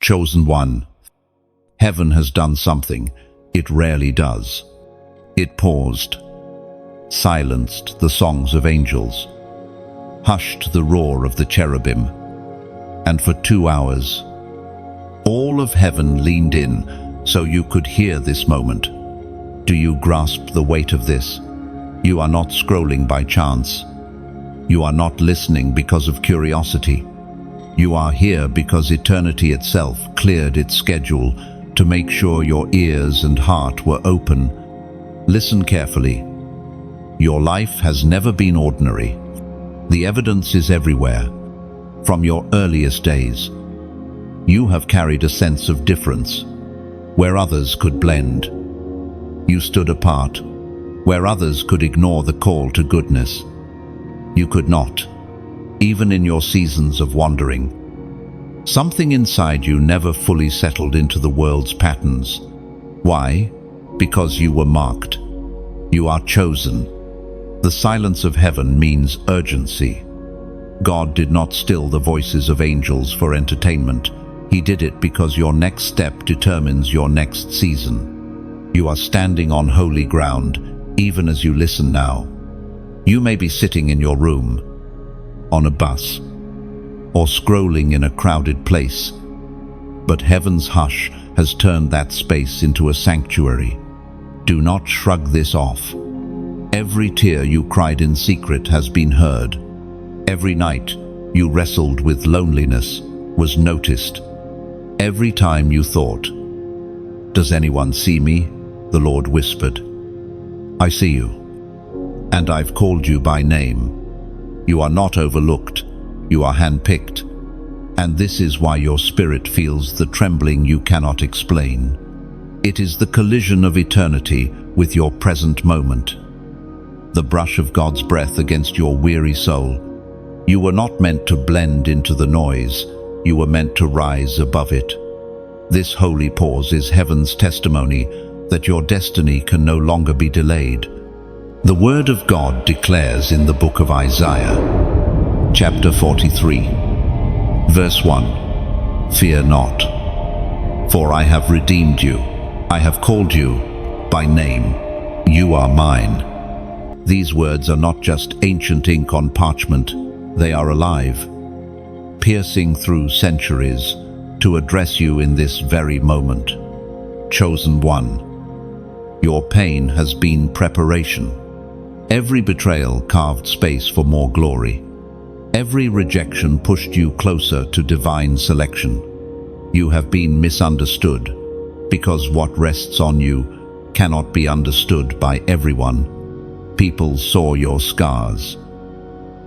Chosen one. Heaven has done something it rarely does. It paused, silenced the songs of angels, hushed the roar of the cherubim, and for 2 hours, all of heaven leaned in so you could hear this moment. Do you grasp the weight of this? You are not scrolling by chance. You are not listening because of curiosity. You are here because eternity itself cleared its schedule to make sure your ears and heart were open. Listen carefully. Your life has never been ordinary. The evidence is everywhere. From your earliest days, you have carried a sense of difference. Where others could blend, you stood apart. Where others could ignore the call to goodness, you could not, even in your seasons of wandering. Something inside you never fully settled into the world's patterns. Why? Because you were marked. You are chosen. The silence of heaven means urgency. God did not still the voices of angels for entertainment. He did it because your next step determines your next season. You are standing on holy ground, even as you listen now. You may be sitting in your room, on a bus, or scrolling in a crowded place, but heaven's hush has turned that space into a sanctuary. Do not shrug this off. Every tear you cried in secret has been heard. Every night you wrestled with loneliness was noticed. Every time you thought, "Does anyone see me?" the Lord whispered, "I see you, and I've called you by name. You are not overlooked, you are handpicked, and this is why your spirit feels the trembling you cannot explain. It is the collision of eternity with your present moment. The brush of God's breath against your weary soul. You were not meant to blend into the noise, you were meant to rise above it. This holy pause is heaven's testimony that your destiny can no longer be delayed. The Word of God declares in the book of Isaiah, chapter 43, verse 1, "Fear not, for I have redeemed you. I have called you by name. You are mine." These words are not just ancient ink on parchment, they are alive, piercing through centuries to address you in this very moment. Chosen one. Your pain has been preparation. Every betrayal carved space for more glory. Every rejection pushed you closer to divine selection. You have been misunderstood, because what rests on you cannot be understood by everyone. People saw your scars,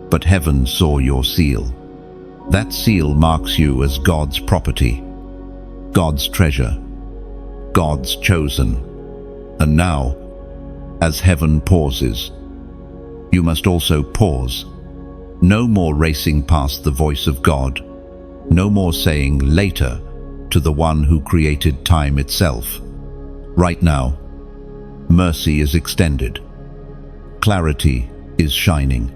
but heaven saw your seal. That seal marks you as God's property, God's treasure, God's chosen. And now, as heaven pauses, you must also pause. No more racing past the voice of God. No more saying later to the one who created time itself. Right now, mercy is extended. Clarity is shining.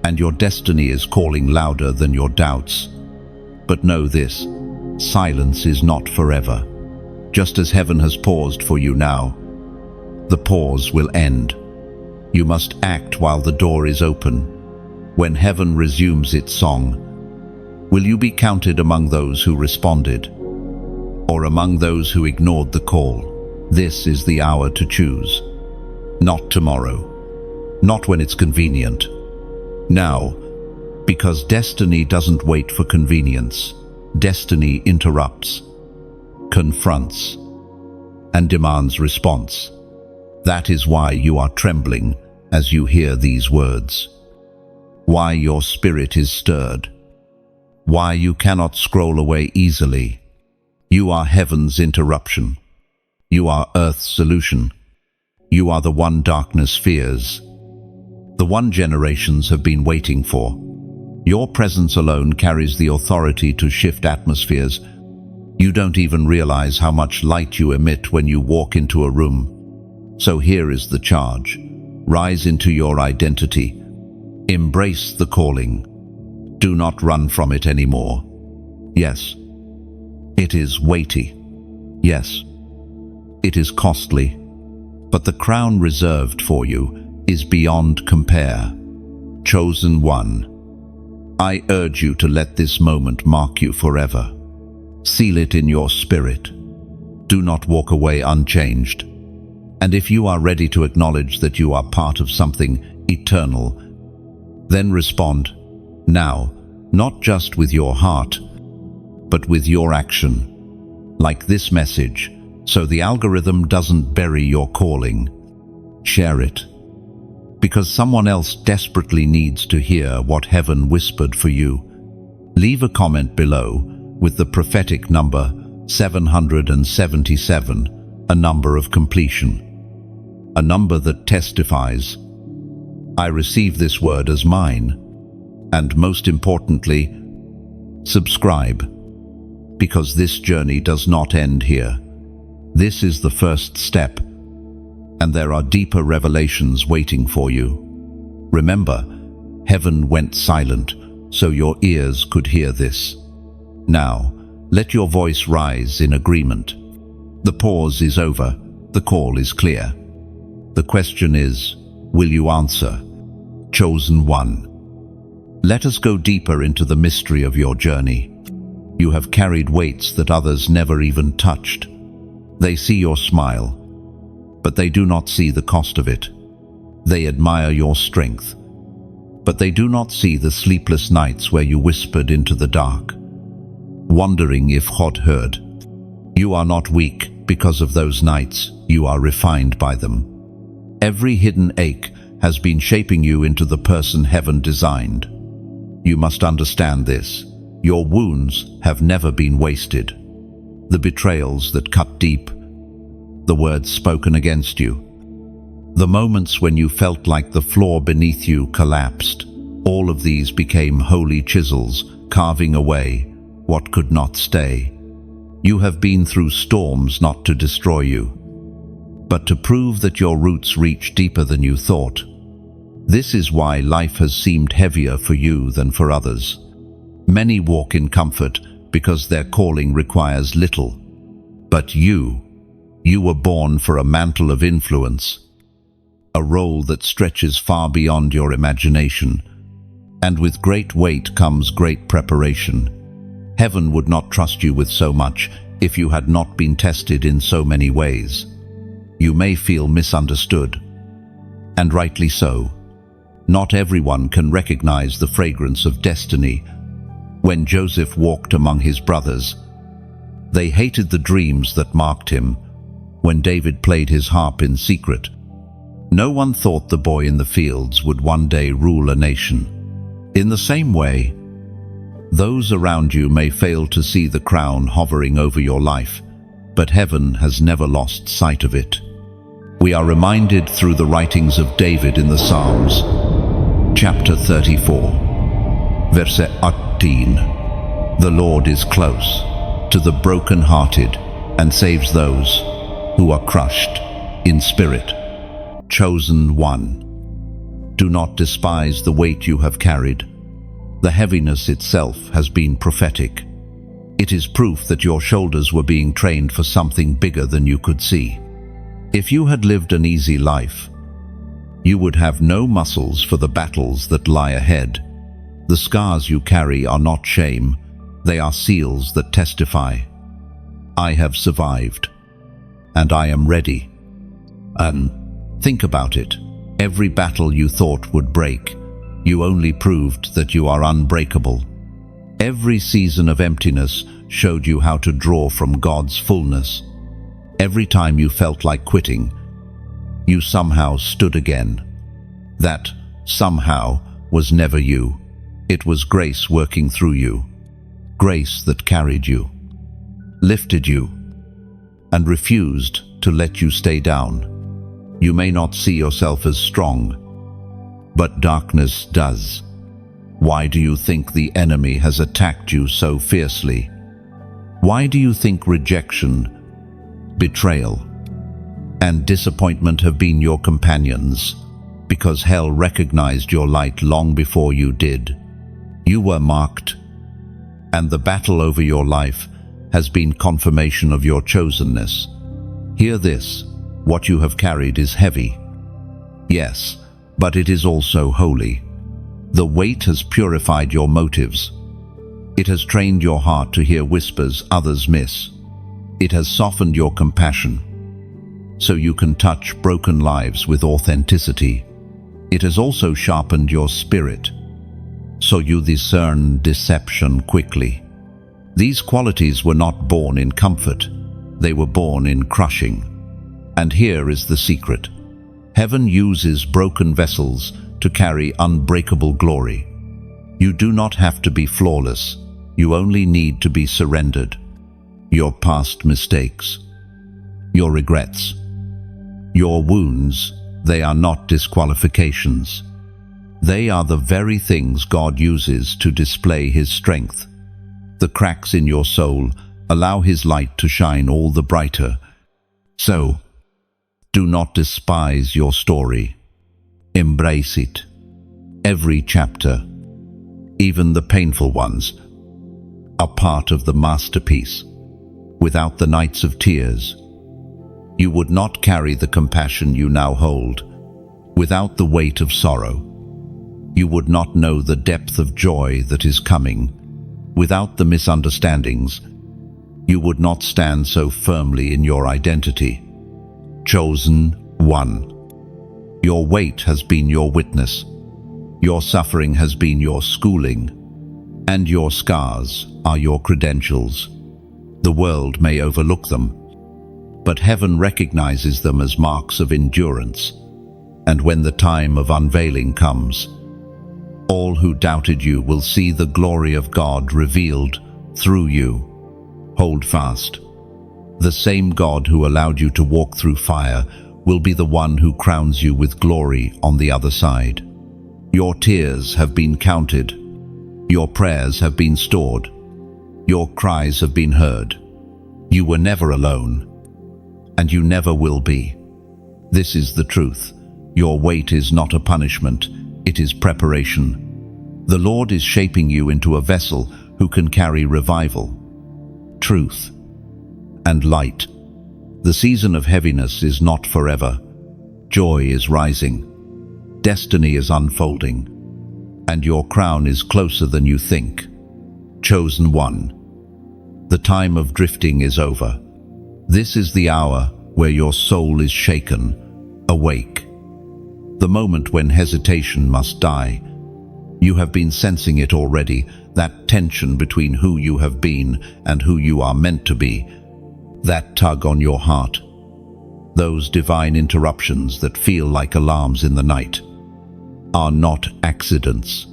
And your destiny is calling louder than your doubts. But know this, silence is not forever. Just as heaven has paused for you now, the pause will end. You must act while the door is open. When heaven resumes its song, will you be counted among those who responded, or among those who ignored the call? This is the hour to choose. Not tomorrow, not when it's convenient. Now, because destiny doesn't wait for convenience. Destiny interrupts, confronts, and demands response. That is why you are trembling as you hear these words. Why your spirit is stirred. Why you cannot scroll away easily. You are heaven's interruption. You are earth's solution. You are the one darkness fears. The one generations have been waiting for. Your presence alone carries the authority to shift atmospheres. You don't even realize how much light you emit when you walk into a room. So here is the charge. Rise into your identity. Embrace the calling. Do not run from it anymore. Yes, It is weighty. Yes, it is costly, but the crown reserved for you is beyond compare. Chosen one, I urge you to let this moment mark you forever. Seal it in your spirit. Do not walk away unchanged. And if you are ready to acknowledge that you are part of something eternal, then respond now, not just with your heart, but with your action. Like this message, so the algorithm doesn't bury your calling. Share it, because someone else desperately needs to hear what heaven whispered for you. Leave a comment below with the prophetic number 777, a number of completion, a number that testifies, I receive this word as mine, and most importantly, subscribe, because this journey does not end here. This is the first step, and there are deeper revelations waiting for you. Remember, heaven went silent so your ears could hear this. Now, let your voice rise in agreement. The pause is over. The call is clear. The question is, will you answer? Chosen one. Let us go deeper into the mystery of your journey. You have carried weights that others never even touched. They see your smile, but they do not see the cost of it. They admire your strength, but they do not see the sleepless nights where you whispered into the dark, wondering if God heard. You are not weak because of those nights. You are refined by them. Every hidden ache has been shaping you into the person heaven designed. You must understand this. Your wounds have never been wasted. The betrayals that cut deep, the words spoken against you, the moments when you felt like the floor beneath you collapsed, all of these became holy chisels, carving away what could not stay. You have been through storms not to destroy you, but to prove that your roots reach deeper than you thought. This is why life has seemed heavier for you than for others. Many walk in comfort because their calling requires little. But you were born for a mantle of influence, a role that stretches far beyond your imagination. And with great weight comes great preparation. Heaven would not trust you with so much if you had not been tested in so many ways. You may feel misunderstood, and rightly so. Not everyone can recognize the fragrance of destiny. When Joseph walked among his brothers, they hated the dreams that marked him. When David played his harp in secret, no one thought the boy in the fields would one day rule a nation. In the same way, those around you may fail to see the crown hovering over your life, but heaven has never lost sight of it. We are reminded through the writings of David in the Psalms, chapter 34, verse 18, the Lord is close to the broken-hearted and saves those who are crushed in spirit. Chosen one, do not despise the weight you have carried. The heaviness itself has been prophetic. It is proof that your shoulders were being trained for something bigger than you could see. If you had lived an easy life, you would have no muscles for the battles that lie ahead. The scars you carry are not shame, they are seals that testify. I have survived, and I am ready. And think about it. Every battle you thought would break, you only proved that you are unbreakable. Every season of emptiness showed you how to draw from God's fullness. Every time you felt like quitting, you somehow stood again. That somehow was never you. It was grace working through you. Grace that carried you, lifted you, and refused to let you stay down. You may not see yourself as strong, but darkness does. Why do you think the enemy has attacked you so fiercely? Why do you think rejection, betrayal, and disappointment have been your companions? Because hell recognized your light long before you did. You were marked, and the battle over your life has been confirmation of your chosenness. Hear this, what you have carried is heavy. Yes, but it is also holy. The weight has purified your motives. It has trained your heart to hear whispers others miss. It has softened your compassion, so you can touch broken lives with authenticity. It has also sharpened your spirit, so you discern deception quickly. These qualities were not born in comfort, they were born in crushing. And here is the secret. Heaven uses broken vessels to carry unbreakable glory. You do not have to be flawless, you only need to be surrendered. Your past mistakes, your regrets, your wounds, they are not disqualifications. They are the very things God uses to display His strength. The cracks in your soul allow His light to shine all the brighter. So, do not despise your story. Embrace it. Every chapter, even the painful ones, are part of the masterpiece. Without the nights of tears, you would not carry the compassion you now hold. Without the weight of sorrow, you would not know the depth of joy that is coming. Without the misunderstandings, you would not stand so firmly in your identity. Chosen one. Your weight has been your witness. Your suffering has been your schooling. And your scars are your credentials. The world may overlook them, but heaven recognizes them as marks of endurance. And when the time of unveiling comes, all who doubted you will see the glory of God revealed through you. Hold fast. The same God who allowed you to walk through fire will be the one who crowns you with glory on the other side. Your tears have been counted. Your prayers have been stored. Your cries have been heard. You were never alone, and you never will be. This is the truth. Your weight is not a punishment, it is preparation. The Lord is shaping you into a vessel who can carry revival, truth, and light. The season of heaviness is not forever. Joy is rising. Destiny is unfolding. And your crown is closer than you think. Chosen one. The time of drifting is over. This is the hour where your soul is shaken, awake. The moment when hesitation must die. You have been sensing it already, that tension between who you have been and who you are meant to be. That tug on your heart. Those divine interruptions that feel like alarms in the night are not accidents.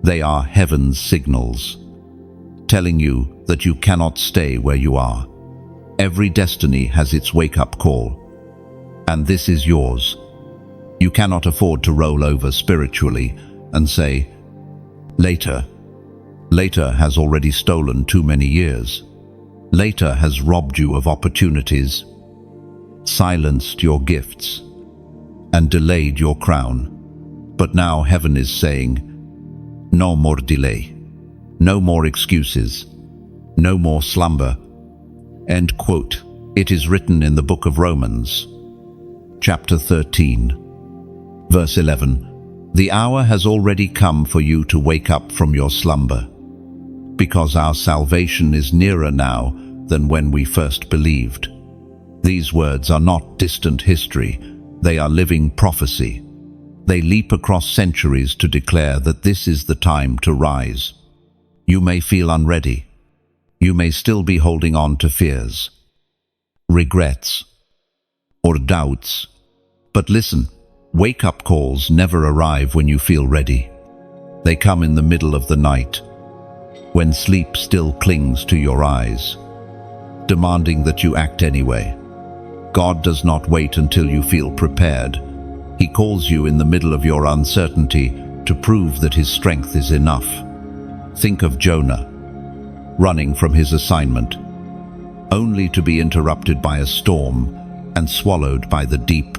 They are heaven's signals, telling you that you cannot stay where you are. Every destiny has its wake-up call, and this is yours. You cannot afford to roll over spiritually and say, later. Later has already stolen too many years. Later has robbed you of opportunities, silenced your gifts, and delayed your crown. But now heaven is saying, no more delay, no more excuses, no more slumber. End quote. It is written in the book of Romans, chapter 13, verse 11. The hour has already come for you to wake up from your slumber, because our salvation is nearer now than when we first believed. These words are not distant history, they are living prophecy. They leap across centuries to declare that this is the time to rise. You may feel unready. You may still be holding on to fears, regrets, or doubts. But listen, wake-up calls never arrive when you feel ready. They come in the middle of the night, when sleep still clings to your eyes, demanding that you act anyway. God does not wait until you feel prepared. He calls you in the middle of your uncertainty to prove that His strength is enough. Think of Jonah, running from his assignment, only to be interrupted by a storm and swallowed by the deep.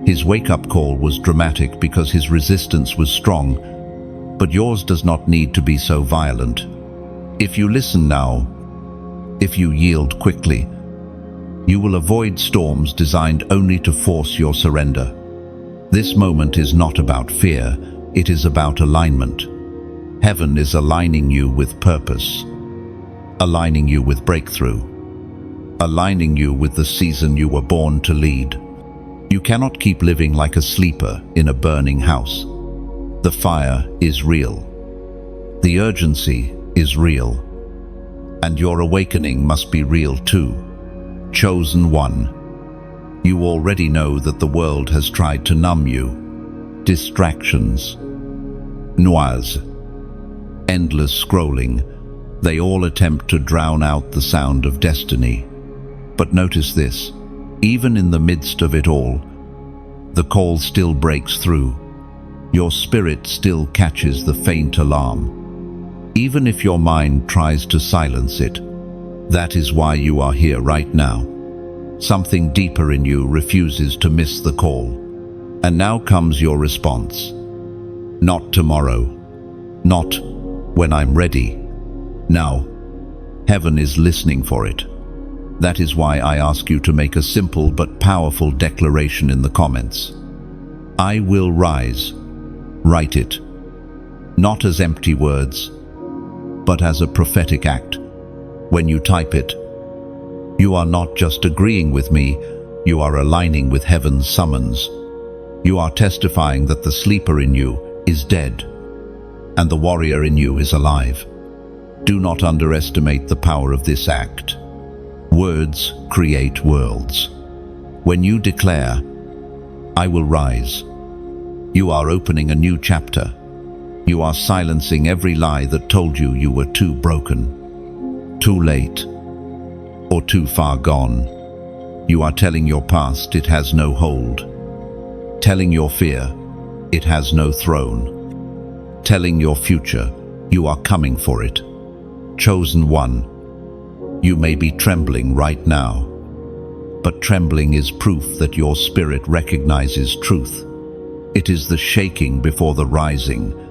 His wake-up call was dramatic because his resistance was strong, but yours does not need to be so violent. If you listen now, If you yield quickly, you will avoid storms designed only to force your surrender. This moment is not about fear, it is about alignment. Heaven is aligning you with purpose, aligning you with breakthrough, aligning you with the season you were born to lead. You cannot keep living like a sleeper in a burning house. The fire is real. The urgency is real. And your awakening must be real too. Chosen one. You already know that the world has tried to numb you. Distractions, noise, endless scrolling, they all attempt to drown out the sound of destiny. But notice this, even in the midst of it all, the call still breaks through. Your spirit still catches the faint alarm. Even if your mind tries to silence it, that is why you are here right now. Something deeper in you refuses to miss the call. And now comes your response. Not tomorrow. Not when I'm ready. Now, heaven is listening for it. That is why I ask you to make a simple but powerful declaration in the comments. I will rise. Write it. Not as empty words, but as a prophetic act. When you type it, you are not just agreeing with me, you are aligning with heaven's summons. You are testifying that the sleeper in you is dead, and the warrior in you is alive. Do not underestimate the power of this act. Words create worlds. When you declare, I will rise, you are opening a new chapter. You are silencing every lie that told you you were too broken, too late, or too far gone. You are telling your past it has no hold. Telling your fear it has no throne. Telling your future you are coming for it. Chosen one, you may be trembling right now, but trembling is proof that your spirit recognizes truth. It is the shaking before the rising,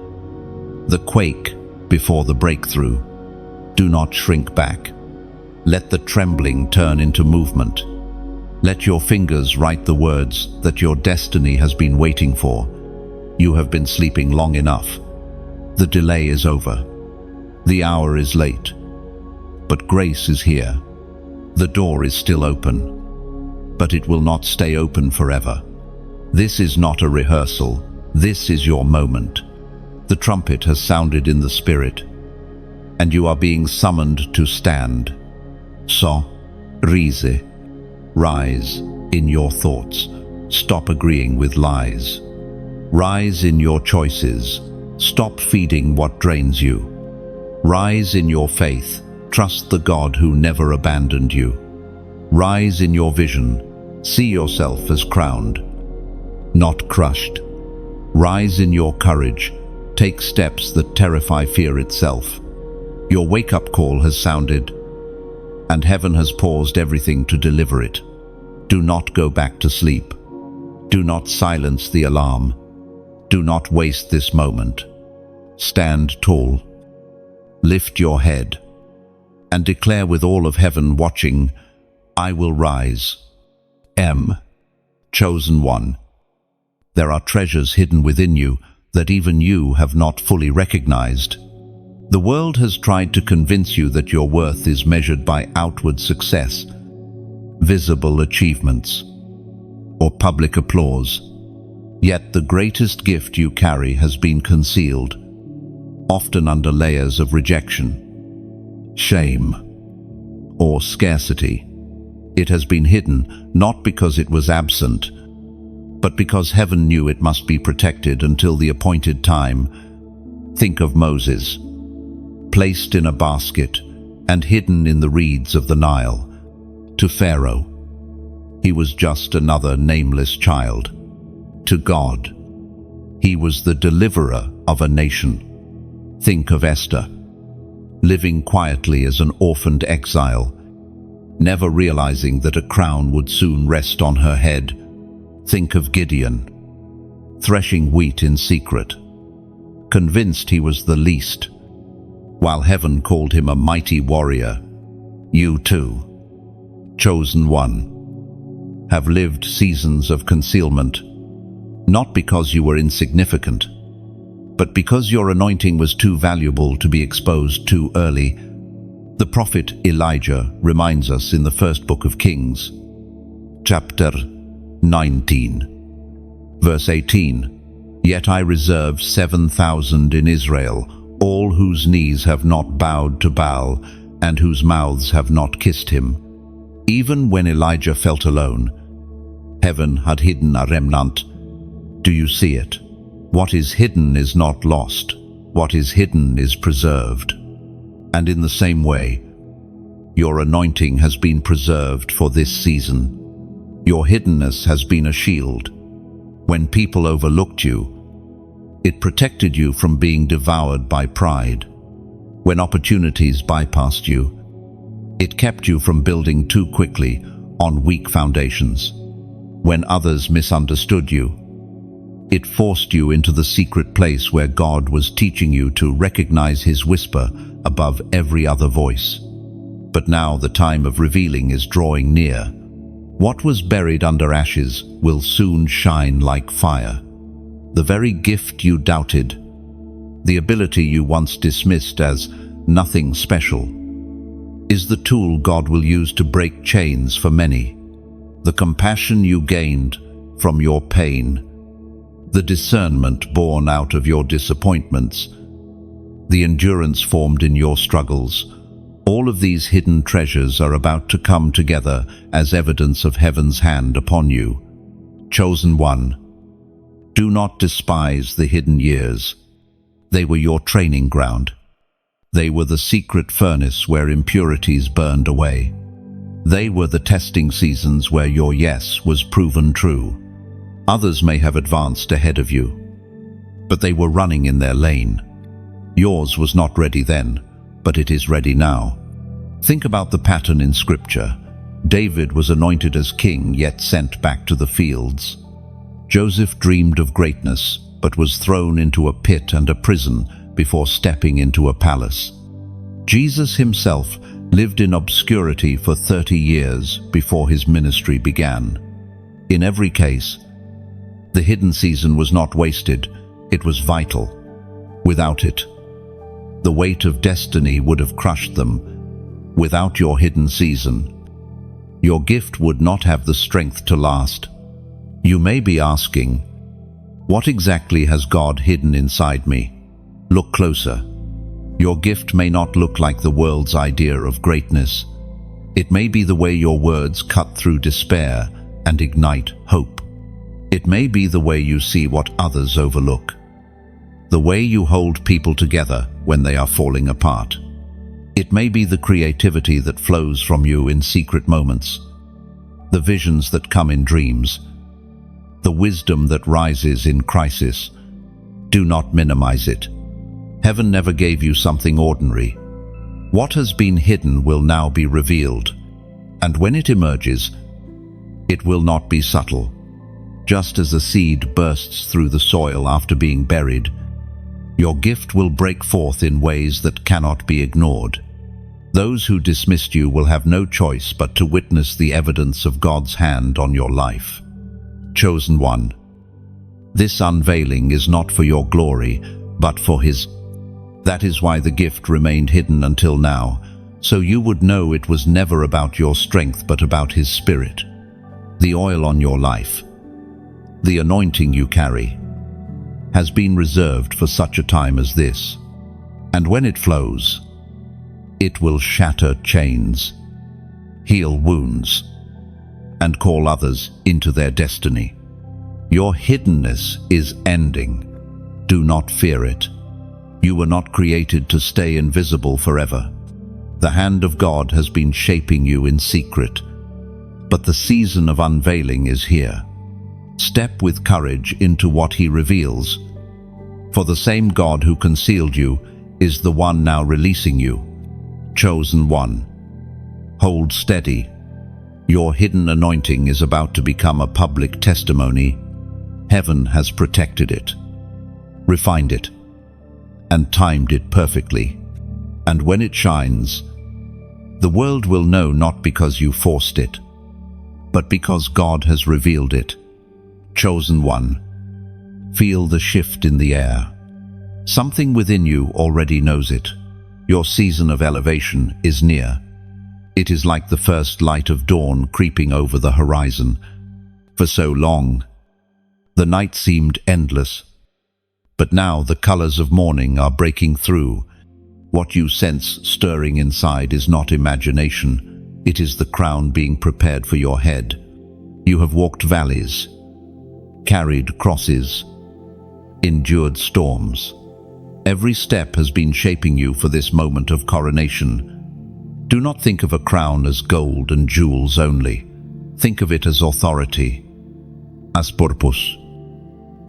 the quake before the breakthrough. Do not shrink back. Let the trembling turn into movement. Let your fingers write the words that your destiny has been waiting for. You have been sleeping long enough. The delay is over. The hour is late. But grace is here. The door is still open. But it will not stay open forever. This is not a rehearsal. This is your moment. The trumpet has sounded in the spirit, and you are being summoned to stand. So, rise. Rise in your thoughts. Stop agreeing with lies. Rise in your choices. Stop feeding what drains you. Rise in your faith. Trust the God who never abandoned you. Rise in your vision. See yourself as crowned, not crushed. Rise in your courage. Take steps that terrify fear itself. Your wake-up call has sounded, and heaven has paused everything to deliver it. Do not go back to sleep. Do not silence the alarm. Do not waste this moment. Stand tall. Lift your head, and declare with all of heaven watching, I will rise. Chosen one. There are treasures hidden within you that even you have not fully recognized. The world has tried to convince you that your worth is measured by outward success, visible achievements, or public applause. Yet the greatest gift you carry has been concealed, often under layers of rejection, shame, or scarcity. It has been hidden not because it was absent, but because heaven knew it must be protected until the appointed time. Think of Moses, placed in a basket and hidden in the reeds of the Nile. To Pharaoh, he was just another nameless child. To God, he was the deliverer of a nation. Think of Esther, living quietly as an orphaned exile, never realizing that a crown would soon rest on her head. Think of Gideon, threshing wheat in secret, convinced he was the least, while heaven called him a mighty warrior. You too, chosen one, have lived seasons of concealment, not because you were insignificant, but because your anointing was too valuable to be exposed too early. The prophet Elijah reminds us in the first book of Kings, chapter 19, verse 18, "Yet I reserve 7,000 in Israel, all whose knees have not bowed to Baal, and whose mouths have not kissed him." Even when Elijah felt alone, heaven had hidden a remnant. Do you see it? What is hidden is not lost. What is hidden is preserved. And in the same way, your anointing has been preserved for this season. Your hiddenness has been a shield. When people overlooked you, it protected you from being devoured by pride. When opportunities bypassed you, it kept you from building too quickly on weak foundations. When others misunderstood you, it forced you into the secret place where God was teaching you to recognize His whisper above every other voice. But now the time of revealing is drawing near. What was buried under ashes will soon shine like fire. The very gift you doubted, the ability you once dismissed as nothing special, is the tool God will use to break chains for many. The compassion you gained from your pain, the discernment born out of your disappointments, the endurance formed in your struggles, all of these hidden treasures are about to come together as evidence of heaven's hand upon you. Chosen one, do not despise the hidden years. They were your training ground. They were the secret furnace where impurities burned away. They were the testing seasons where your yes was proven true. Others may have advanced ahead of you, but they were running in their lane. Yours was not ready then, but it is ready now. Think about the pattern in Scripture. David was anointed as king, yet sent back to the fields. Joseph dreamed of greatness, but was thrown into a pit and a prison before stepping into a palace. Jesus himself lived in obscurity for 30 years before his ministry began. In every case, the hidden season was not wasted, it was vital. Without it, the weight of destiny would have crushed them. Without your hidden season, your gift would not have the strength to last. You may be asking, what exactly has God hidden inside me? Look closer. Your gift may not look like the world's idea of greatness. It may be the way your words cut through despair and ignite hope. It may be the way you see what others overlook. The way you hold people together when they are falling apart. It may be the creativity that flows from you in secret moments, the visions that come in dreams, the wisdom that rises in crisis. Do not minimize it. Heaven never gave you something ordinary. What has been hidden will now be revealed, and when it emerges, it will not be subtle. Just as a seed bursts through the soil after being buried, your gift will break forth in ways that cannot be ignored. Those who dismissed you will have no choice but to witness the evidence of God's hand on your life. Chosen one, this unveiling is not for your glory, but for His. That is why the gift remained hidden until now, so you would know it was never about your strength but about His Spirit. The oil on your life, the anointing you carry, has been reserved for such a time as this. And when it flows, it will shatter chains, heal wounds, and call others into their destiny. Your hiddenness is ending. Do not fear it. You were not created to stay invisible forever. The hand of God has been shaping you in secret, but the season of unveiling is here. Step with courage into what He reveals, for the same God who concealed you is the one now releasing you. Chosen one, hold steady. Your hidden anointing is about to become a public testimony. Heaven has protected it, refined it, and timed it perfectly. And when it shines, The world will know not because you forced it, but because God has revealed it. Chosen one, feel the shift in the air. Something within you already knows it. Your season of elevation is near. It is like the first light of dawn creeping over the horizon. For so long, the night seemed endless, but now the colors of morning are breaking through. What you sense stirring inside is not imagination. It is the crown being prepared for your head. You have walked valleys, carried crosses, endured storms. Every step has been shaping you for this moment of coronation. Do not think of a crown as gold and jewels only. Think of it as authority, as purpose,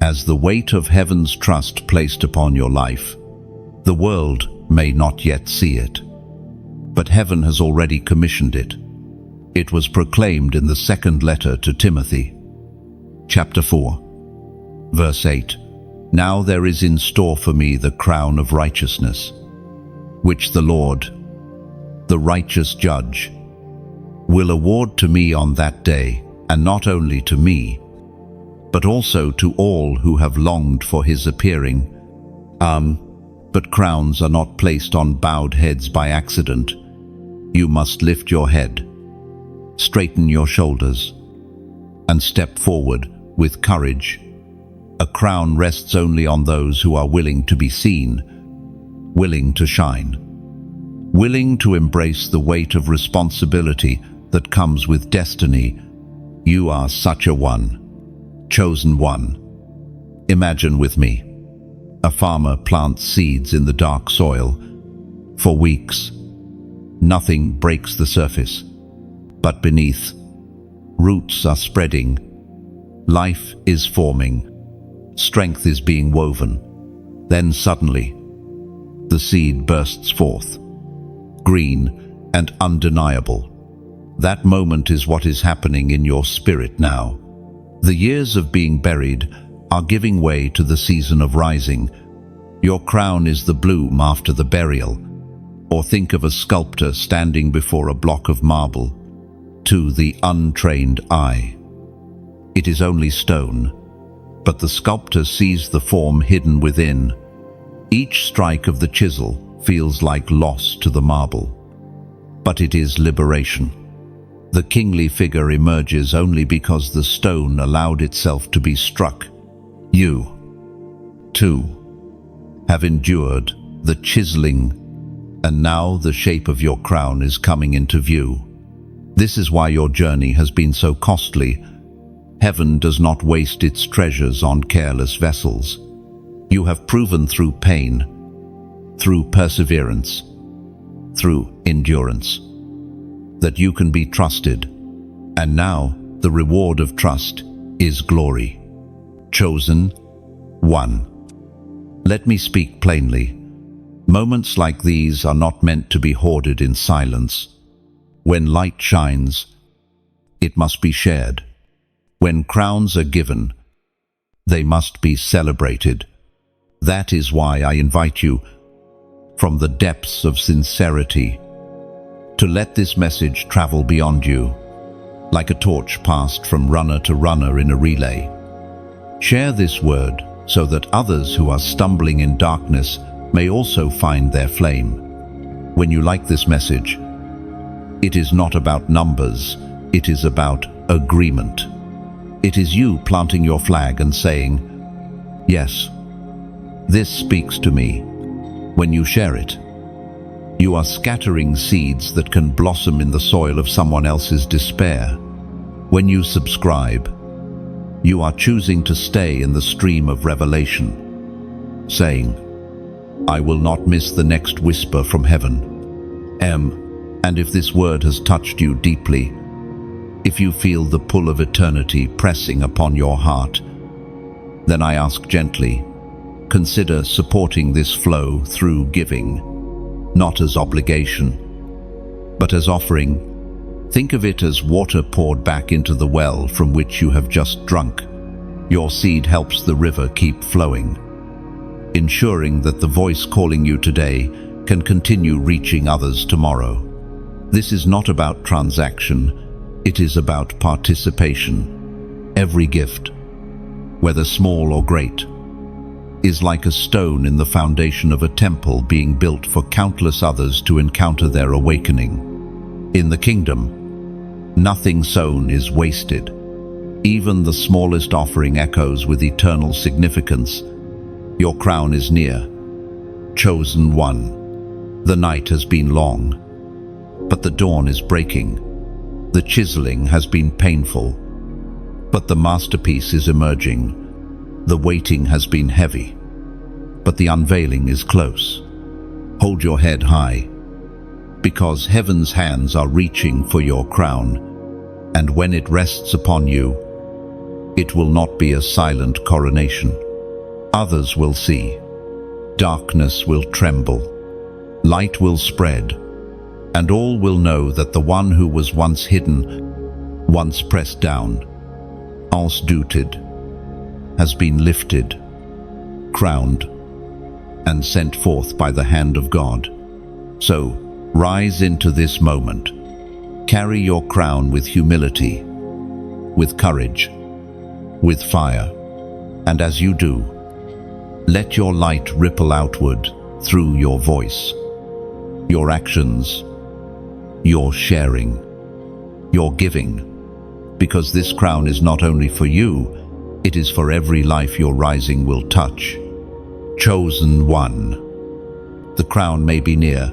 as the weight of heaven's trust placed upon your life. The world may not yet see it, but heaven has already commissioned it. It was proclaimed in the second letter to Timothy, chapter 4, verse 8. Now there is in store for me the crown of righteousness, which the Lord, the righteous judge, will award to me on that day, and not only to me, but also to all who have longed for his appearing. But crowns are not placed on bowed heads by accident. You must lift your head, straighten your shoulders, and step forward with courage. A crown rests only on those who are willing to be seen, willing to shine, willing to embrace the weight of responsibility that comes with destiny. You are such a one, chosen one. Imagine with me, a farmer plants seeds in the dark soil. For weeks, nothing breaks the surface, but beneath, roots are spreading, life is forming, strength is being woven. Then suddenly, the seed bursts forth, green and undeniable. That moment is what is happening in your spirit now. The years of being buried are giving way to the season of rising. Your crown is the bloom after the burial. Or think of a sculptor standing before a block of marble. To the untrained eye, it is only stone, but the sculptor sees the form hidden within. Each strike of the chisel feels like loss to the marble, but it is liberation. The kingly figure emerges only because the stone allowed itself to be struck. You, too, have endured the chiseling, and now the shape of your crown is coming into view. This is why your journey has been so costly. Heaven does not waste its treasures on careless vessels. You have proven through pain, through perseverance, through endurance, that you can be trusted. And now the reward of trust is glory. Chosen one. Let me speak plainly. Moments like these are not meant to be hoarded in silence. When light shines, it must be shared. When crowns are given, they must be celebrated. That is why I invite you, from the depths of sincerity, to let this message travel beyond you, like a torch passed from runner to runner in a relay. Share this word so that others who are stumbling in darkness may also find their flame. When you like this message, it is not about numbers, it is about agreement. It is you planting your flag and saying, yes, this speaks to me. When you share it, you are scattering seeds that can blossom in the soil of someone else's despair. When you subscribe, you are choosing to stay in the stream of revelation, saying, I will not miss the next whisper from heaven. And if this word has touched you deeply, if you feel the pull of eternity pressing upon your heart, then I ask gently, consider supporting this flow through giving, not as obligation, but as offering. Think of it as water poured back into the well from which you have just drunk. Your seed helps the river keep flowing, ensuring that the voice calling you today can continue reaching others tomorrow. This is not about transaction, it is about participation. Every gift, whether small or great, is like a stone in the foundation of a temple being built for countless others to encounter their awakening. In the kingdom, nothing sown is wasted. Even the smallest offering echoes with eternal significance. Your crown is near, chosen one. The night has been long, but the dawn is breaking. The chiseling has been painful, but the masterpiece is emerging. The waiting has been heavy, but the unveiling is close. Hold your head high, because heaven's hands are reaching for your crown, and when it rests upon you, it will not be a silent coronation. Others will see. Darkness will tremble. Light will spread, and all will know that the one who was once hidden, once pressed down, once doubted, has been lifted, crowned, and sent forth by the hand of God. So, rise into this moment. Carry your crown with humility, with courage, with fire, and as you do, let your light ripple outward through your voice, your actions, your sharing, your giving, because this crown is not only for you, it is for every life your rising will touch. Chosen one. The crown may be near,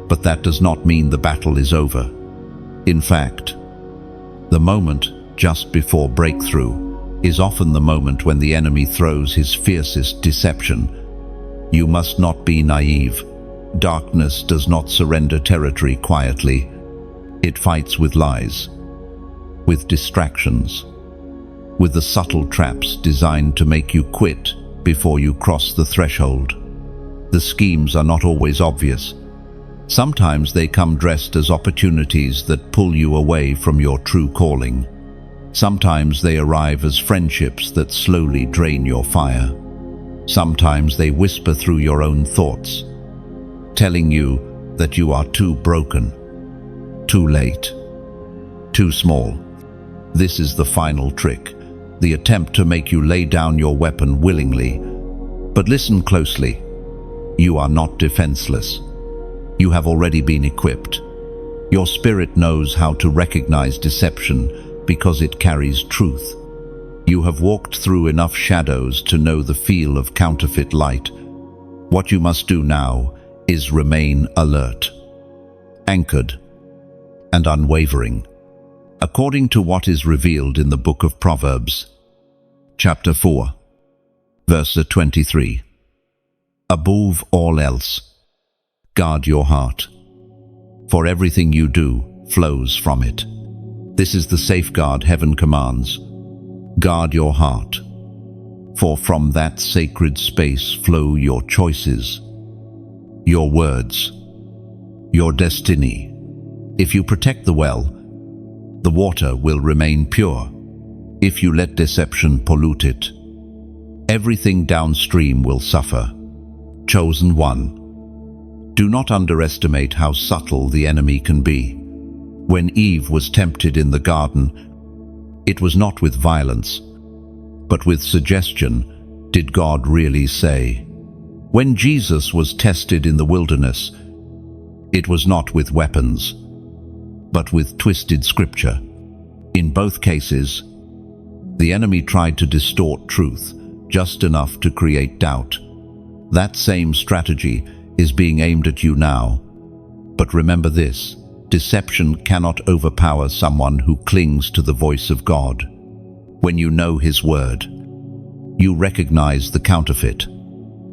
but that does not mean the battle is over. In fact, the moment just before breakthrough is often the moment when the enemy throws his fiercest deception. You must not be naive. Darkness does not surrender territory quietly. It fights with lies, with distractions, with the subtle traps designed to make you quit before you cross the threshold. The schemes are not always obvious. Sometimes they come dressed as opportunities that pull you away from your true calling. Sometimes they arrive as friendships that slowly drain your fire. Sometimes they whisper through your own thoughts, telling you that you are too broken, too late, too small. This is the final trick, the attempt to make you lay down your weapon willingly. But listen closely. You are not defenseless. You have already been equipped. Your spirit knows how to recognize deception because it carries truth. You have walked through enough shadows to know the feel of counterfeit light. What you must do now is remain alert, anchored, and unwavering, according to what is revealed in the book of Proverbs, chapter 4, verse 23. Above all else, guard your heart, for everything you do flows from it. This is the safeguard heaven commands. Guard your heart, for from that sacred space flow your choices, your words, your destiny. If you protect the well, the water will remain pure. If you let deception pollute it, everything downstream will suffer. Chosen one. Do not underestimate how subtle the enemy can be. When Eve was tempted in the garden, it was not with violence, but with suggestion. Did God really say? When Jesus was tested in the wilderness, it was not with weapons, but with twisted scripture. In both cases, the enemy tried to distort truth just enough to create doubt. That same strategy is being aimed at you now. But remember this: deception cannot overpower someone who clings to the voice of God. When you know His word, you recognize the counterfeit.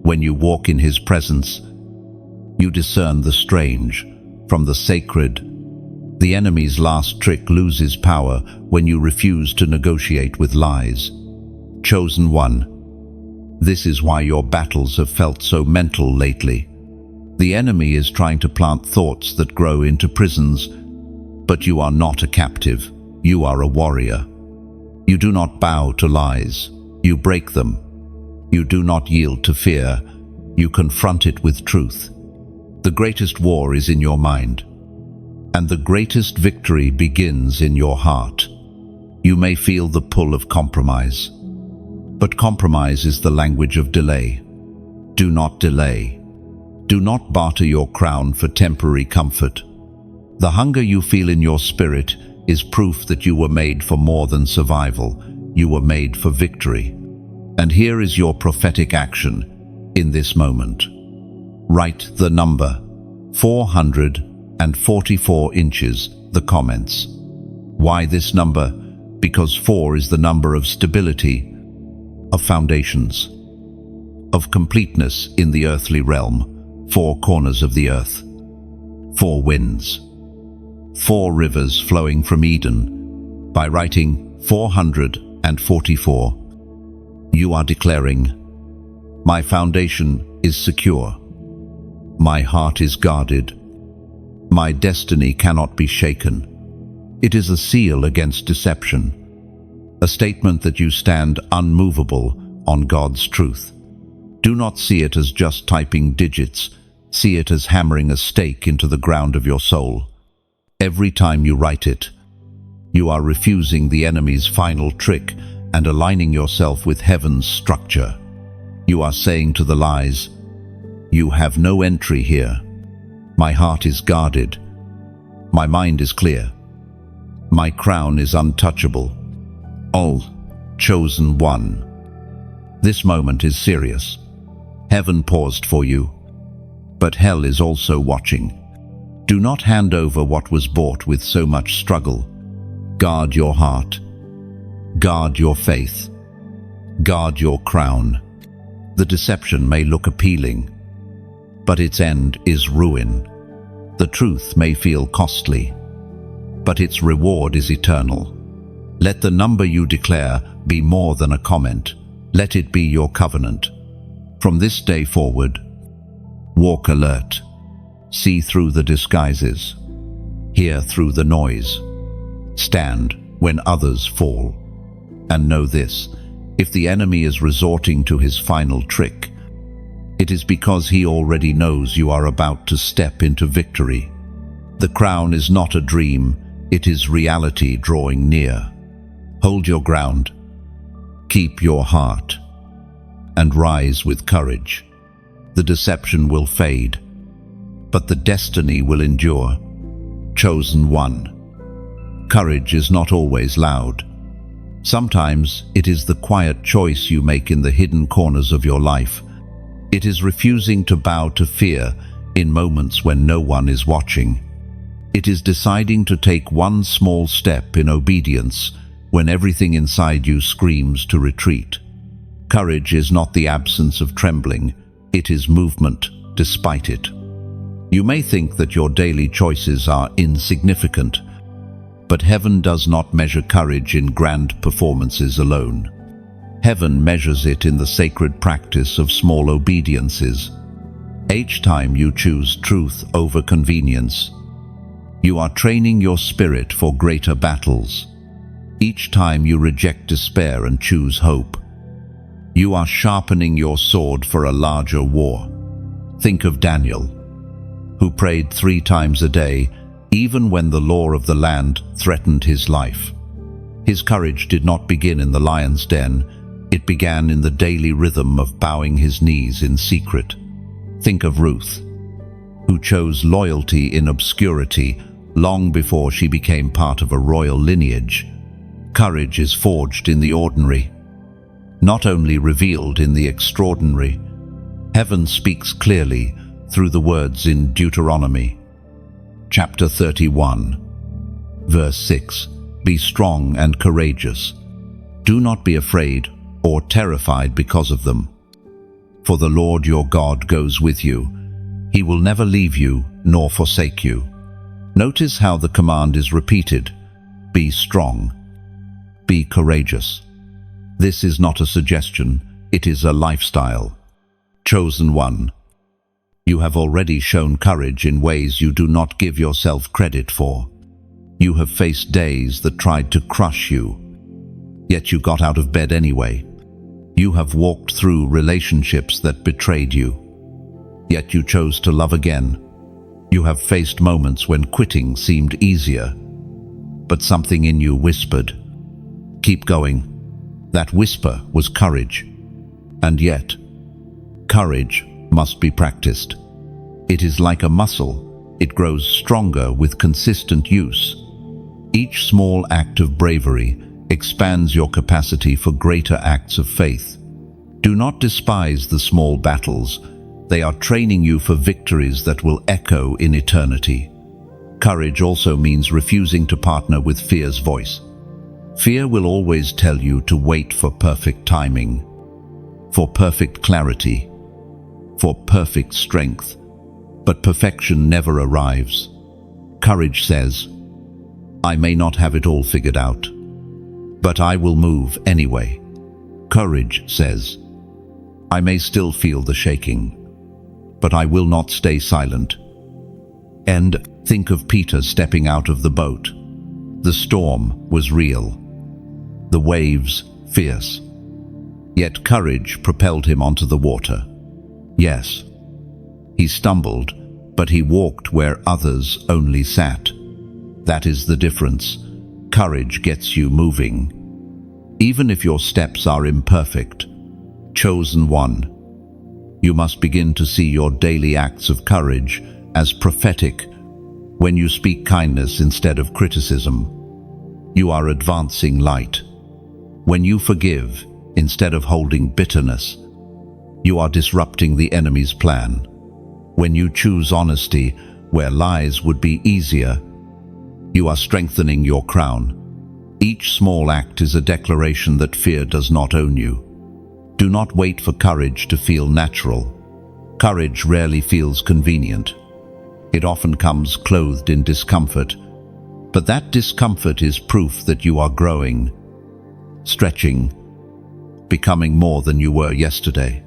When you walk in His presence, you discern the strange from the sacred. The enemy's last trick loses power when you refuse to negotiate with lies. Chosen one. This is why your battles have felt so mental lately. The enemy is trying to plant thoughts that grow into prisons, but you are not a captive. You are a warrior. You do not bow to lies. You break them. You do not yield to fear. You confront it with truth. The greatest war is in your mind. And the greatest victory begins in your heart. You may feel the pull of compromise, but compromise is the language of delay. Do not delay. Do not barter your crown for temporary comfort. The hunger you feel in your spirit is proof that you were made for more than survival. You were made for victory. And here is your prophetic action in this moment. Write the number 444 inches, the comments. Why this number? Because 4 is the number of stability, of foundations, of completeness in the earthly realm, 4 corners of the earth, 4 winds, 4 rivers flowing from Eden. By writing 444, you are declaring, my foundation is secure, my heart is guarded, my destiny cannot be shaken. It is a seal against deception, a statement that you stand unmovable on God's truth. Do not see it as just typing digits, see it as hammering a stake into the ground of your soul. Every time you write it, you are refusing the enemy's final trick and aligning yourself with heaven's structure. You are saying to the lies, you have no entry here. My heart is guarded. My mind is clear. My crown is untouchable. Oh, chosen one. This moment is serious. Heaven paused for you, but hell is also watching. Do not hand over what was bought with so much struggle. Guard your heart. Guard your faith. Guard your crown. The deception may look appealing, but its end is ruin. The truth may feel costly, but its reward is eternal. Let the number you declare be more than a comment. Let it be your covenant. From this day forward, walk alert. See through the disguises. Hear through the noise. Stand when others fall. And know this, if the enemy is resorting to his final trick, it is because he already knows you are about to step into victory. The crown is not a dream, it is reality drawing near. Hold your ground, keep your heart, and rise with courage. The deception will fade, but the destiny will endure. Chosen one. Courage is not always loud. Sometimes it is the quiet choice you make in the hidden corners of your life. It is refusing to bow to fear in moments when no one is watching. It is deciding to take one small step in obedience when everything inside you screams to retreat. Courage is not the absence of trembling, it is movement despite it. You may think that your daily choices are insignificant, but heaven does not measure courage in grand performances alone. Heaven measures it in the sacred practice of small obediences. Each time you choose truth over convenience, you are training your spirit for greater battles. Each time you reject despair and choose hope, you are sharpening your sword for a larger war. Think of Daniel, who prayed 3 times a day, even when the law of the land threatened his life. His courage did not begin in the lion's den, it began in the daily rhythm of bowing his knees in secret. Think of Ruth, who chose loyalty in obscurity long before she became part of a royal lineage. Courage is forged in the ordinary, not only revealed in the extraordinary. Heaven speaks clearly through the words in Deuteronomy, chapter 31, verse 6. Be strong and courageous. Do not be afraid or terrified because of them. For the Lord your God goes with you. He will never leave you nor forsake you. Notice how the command is repeated. Be strong. Be courageous. This is not a suggestion, it is a lifestyle. Chosen one. You have already shown courage in ways you do not give yourself credit for. You have faced days that tried to crush you, yet you got out of bed anyway. You have walked through relationships that betrayed you, yet you chose to love again. You have faced moments when quitting seemed easier, but something in you whispered, "Keep going." That whisper was courage. And yet, courage must be practiced. It is like a muscle. It grows stronger with consistent use. Each small act of bravery expands your capacity for greater acts of faith. Do not despise the small battles. They are training you for victories that will echo in eternity. Courage also means refusing to partner with fear's voice. Fear will always tell you to wait for perfect timing, for perfect clarity, for perfect strength. But perfection never arrives. Courage says, "I may not have it all figured out, but I will move anyway." Courage says, "I may still feel the shaking, but I will not stay silent." And think of Peter stepping out of the boat. The storm was real, the waves fierce. Yet courage propelled him onto the water. Yes, he stumbled, but he walked where others only sat. That is the difference. Courage gets you moving. Even if your steps are imperfect, chosen one, you must begin to see your daily acts of courage as prophetic. When you speak kindness instead of criticism, you are advancing light. When you forgive instead of holding bitterness, you are disrupting the enemy's plan. When you choose honesty where lies would be easier, you are strengthening your crown. Each small act is a declaration that fear does not own you. Do not wait for courage to feel natural. Courage rarely feels convenient. It often comes clothed in discomfort, but that discomfort is proof that you are growing, stretching, becoming more than you were yesterday.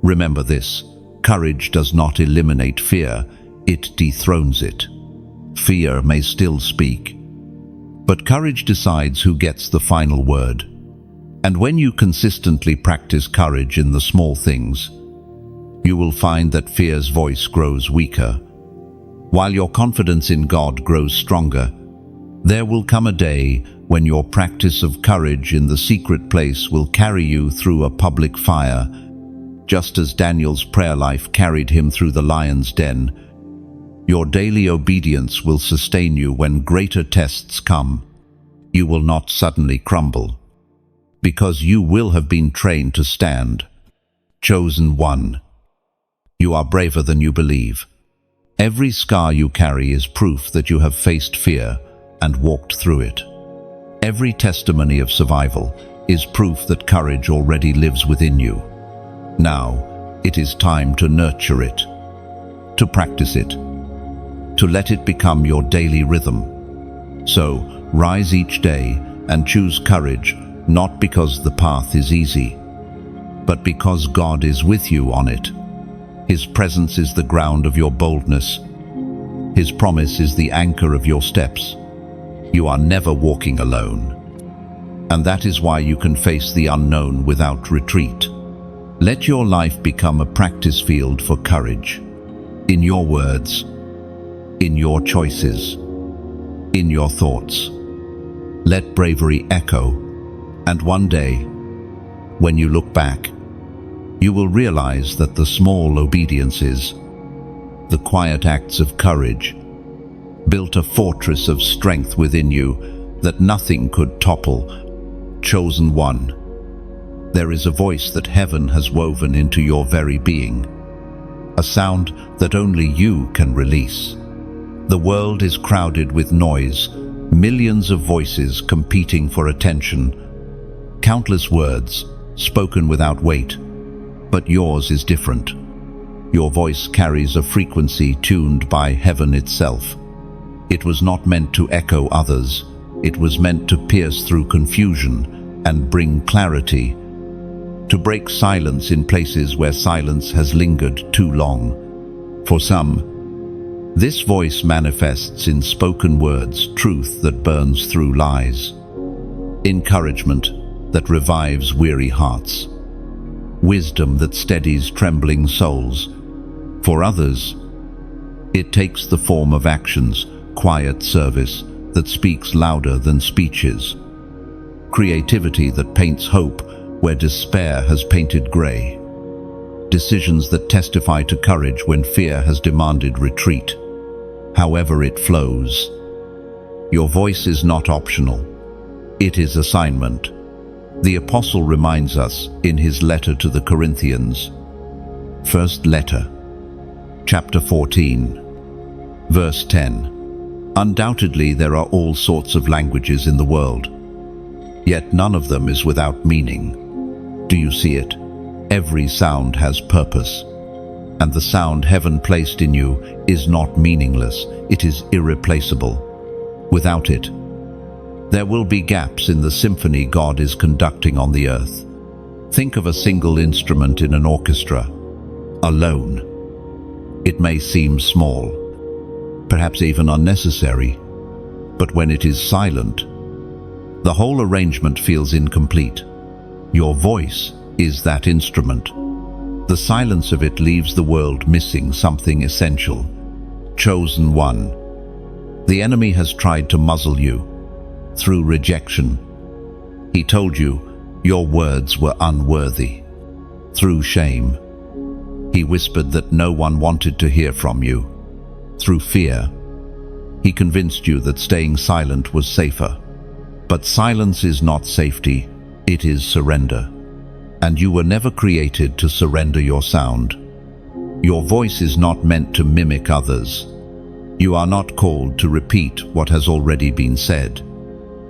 Remember this, courage does not eliminate fear, it dethrones it. Fear may still speak, but courage decides who gets the final word. And when you consistently practice courage in the small things, you will find that fear's voice grows weaker, while your confidence in God grows stronger. There will come a day when your practice of courage in the secret place will carry you through a public fire, just as Daniel's prayer life carried him through the lion's den. Your daily obedience will sustain you when greater tests come. You will not suddenly crumble, because you will have been trained to stand. Chosen one. You are braver than you believe. Every scar you carry is proof that you have faced fear and walked through it. Every testimony of survival is proof that courage already lives within you. Now, it is time to nurture it, to practice it, to let it become your daily rhythm. So, rise each day and choose courage, not because the path is easy, but because God is with you on it. His presence is the ground of your boldness. His promise is the anchor of your steps. You are never walking alone. And that is why you can face the unknown without retreat. Let your life become a practice field for courage. In your words, in your choices, in your thoughts. Let bravery echo, and one day, when you look back, you will realize that the small obediences, the quiet acts of courage, built a fortress of strength within you that nothing could topple. Chosen one. There is a voice that heaven has woven into your very being, a sound that only you can release. The world is crowded with noise, millions of voices competing for attention, countless words spoken without weight, but yours is different. Your voice carries a frequency tuned by heaven itself. It was not meant to echo others, it was meant to pierce through confusion and bring clarity, to break silence in places where silence has lingered too long. For some, this voice manifests in spoken words, truth that burns through lies, encouragement that revives weary hearts, wisdom that steadies trembling souls. For others, It takes the form of actions, quiet service that speaks louder than speeches, creativity that paints hope where despair has painted grey, decisions that testify to courage when fear has demanded retreat. However it flows, your voice is not optional. It is assignment. The Apostle reminds us in his letter to the Corinthians, first letter, chapter 14, verse 10. Undoubtedly there are all sorts of languages in the world, yet none of them is without meaning. Do you see it? Every sound has purpose, and the sound heaven placed in you is not meaningless, it is irreplaceable. Without it, there will be gaps in the symphony God is conducting on the earth. Think of a single instrument in an orchestra, alone. It may seem small, perhaps even unnecessary, but when it is silent, the whole arrangement feels incomplete. Your voice is that instrument. The silence of it leaves the world missing something essential. Chosen one. The enemy has tried to muzzle you through rejection. He told you your words were unworthy. Through shame, he whispered that no one wanted to hear from you. Through fear, he convinced you that staying silent was safer. But silence is not safety, it is surrender. And you were never created to surrender your sound. Your voice is not meant to mimic others. You are not called to repeat what has already been said.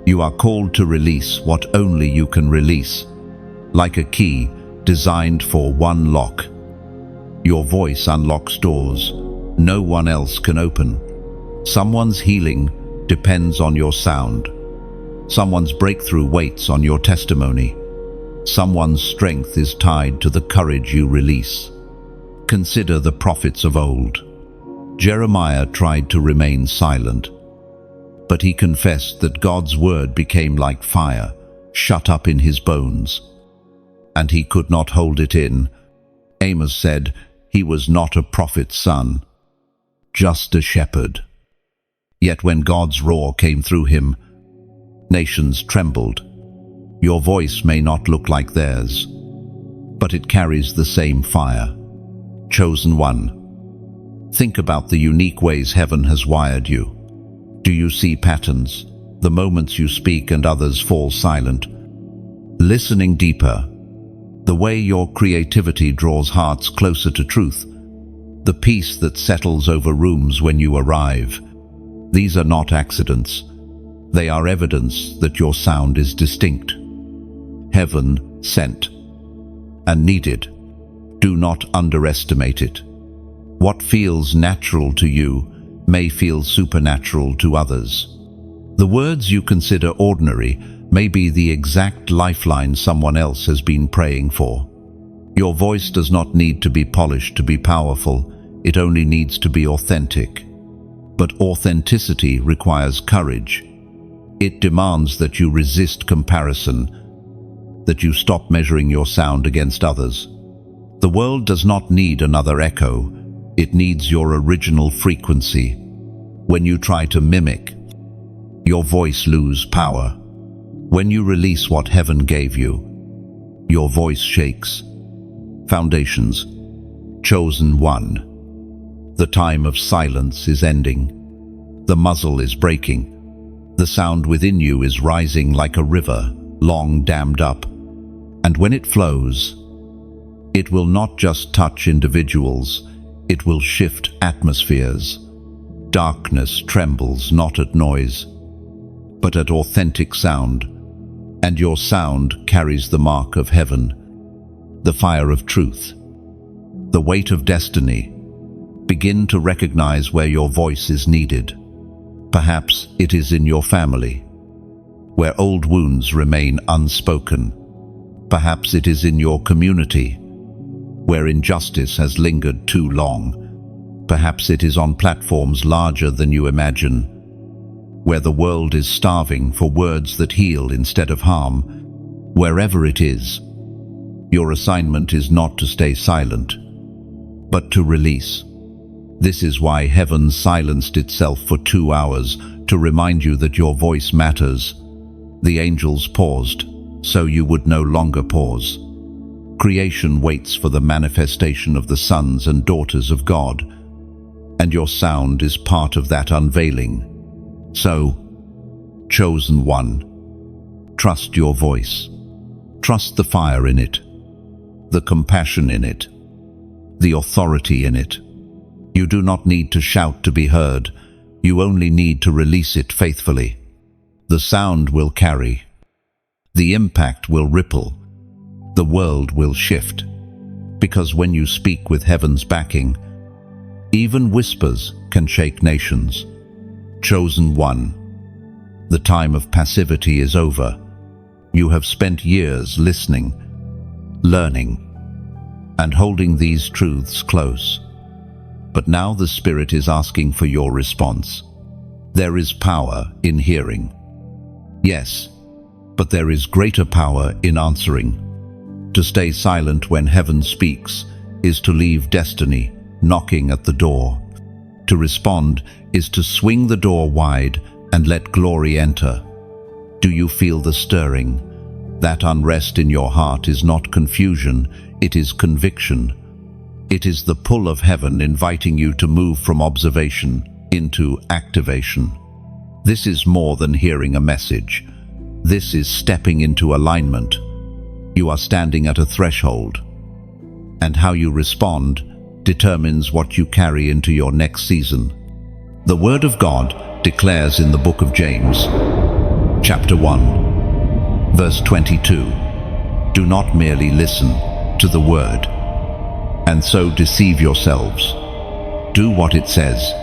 You are called to release what only you can release, like a key designed for one lock. Your voice unlocks doors no one else can open. Someone's healing depends on your sound. Someone's breakthrough waits on your testimony. Someone's strength is tied to the courage you release. Consider the prophets of old. Jeremiah tried to remain silent, but he confessed that God's word became like fire, shut up in his bones, and he could not hold it in. Amos said he was not a prophet's son, just a shepherd. Yet when God's roar came through him, nations trembled. Your voice may not look like theirs, but it carries the same fire. Chosen one. Think about the unique ways heaven has wired you. Do you see patterns, the moments you speak and others fall silent? Listening deeper, the way your creativity draws hearts closer to truth, the peace that settles over rooms when you arrive. These are not accidents. They are evidence that your sound is distinct. Heaven sent and needed. Do not underestimate it. What feels natural to you may feel supernatural to others. The words you consider ordinary may be the exact lifeline someone else has been praying for. Your voice does not need to be polished to be powerful. It only needs to be authentic. But authenticity requires courage. It demands that you resist comparison, that you stop measuring your sound against others. The world does not need another echo. It needs your original frequency. When you try to mimic, your voice loses power. When you release what heaven gave you, your voice shakes. Foundations. Chosen one. The time of silence is ending. The muzzle is breaking. The sound within you is rising like a river, long dammed up. And when it flows, it will not just touch individuals, it will shift atmospheres. Darkness trembles not at noise, but at authentic sound, and your sound carries the mark of heaven, the fire of truth, the weight of destiny. Begin to recognize where your voice is needed. Perhaps it is in your family, where old wounds remain unspoken. Perhaps it is in your community, where injustice has lingered too long. Perhaps it is on platforms larger than you imagine, where the world is starving for words that heal instead of harm. Wherever it is, your assignment is not to stay silent, but to release. This is why heaven silenced itself for 2 hours to remind you that your voice matters. The angels paused, so you would no longer pause. Creation waits for the manifestation of the sons and daughters of God, and your sound is part of that unveiling. So, chosen one, trust your voice. Trust the fire in it, the compassion in it, the authority in it. You do not need to shout to be heard. You only need to release it faithfully. The sound will carry. The impact will ripple. The world will shift. Because when you speak with heaven's backing, even whispers can shake nations. Chosen one, the time of passivity is over. You have spent years listening, learning, and holding these truths close. But now the Spirit is asking for your response. There is power in hearing. Yes, but there is greater power in answering. To stay silent when heaven speaks is to leave destiny knocking at the door. To respond is to swing the door wide and let glory enter. Do you feel the stirring? That unrest in your heart is not confusion, it is conviction. It is the pull of heaven inviting you to move from observation into activation. This is more than hearing a message. This is stepping into alignment. You are standing at a threshold, and how you respond determines what you carry into your next season. The Word of God declares in the book of James, chapter 1, verse 22, "Do not merely listen to the word, and so deceive yourselves. Do what it says."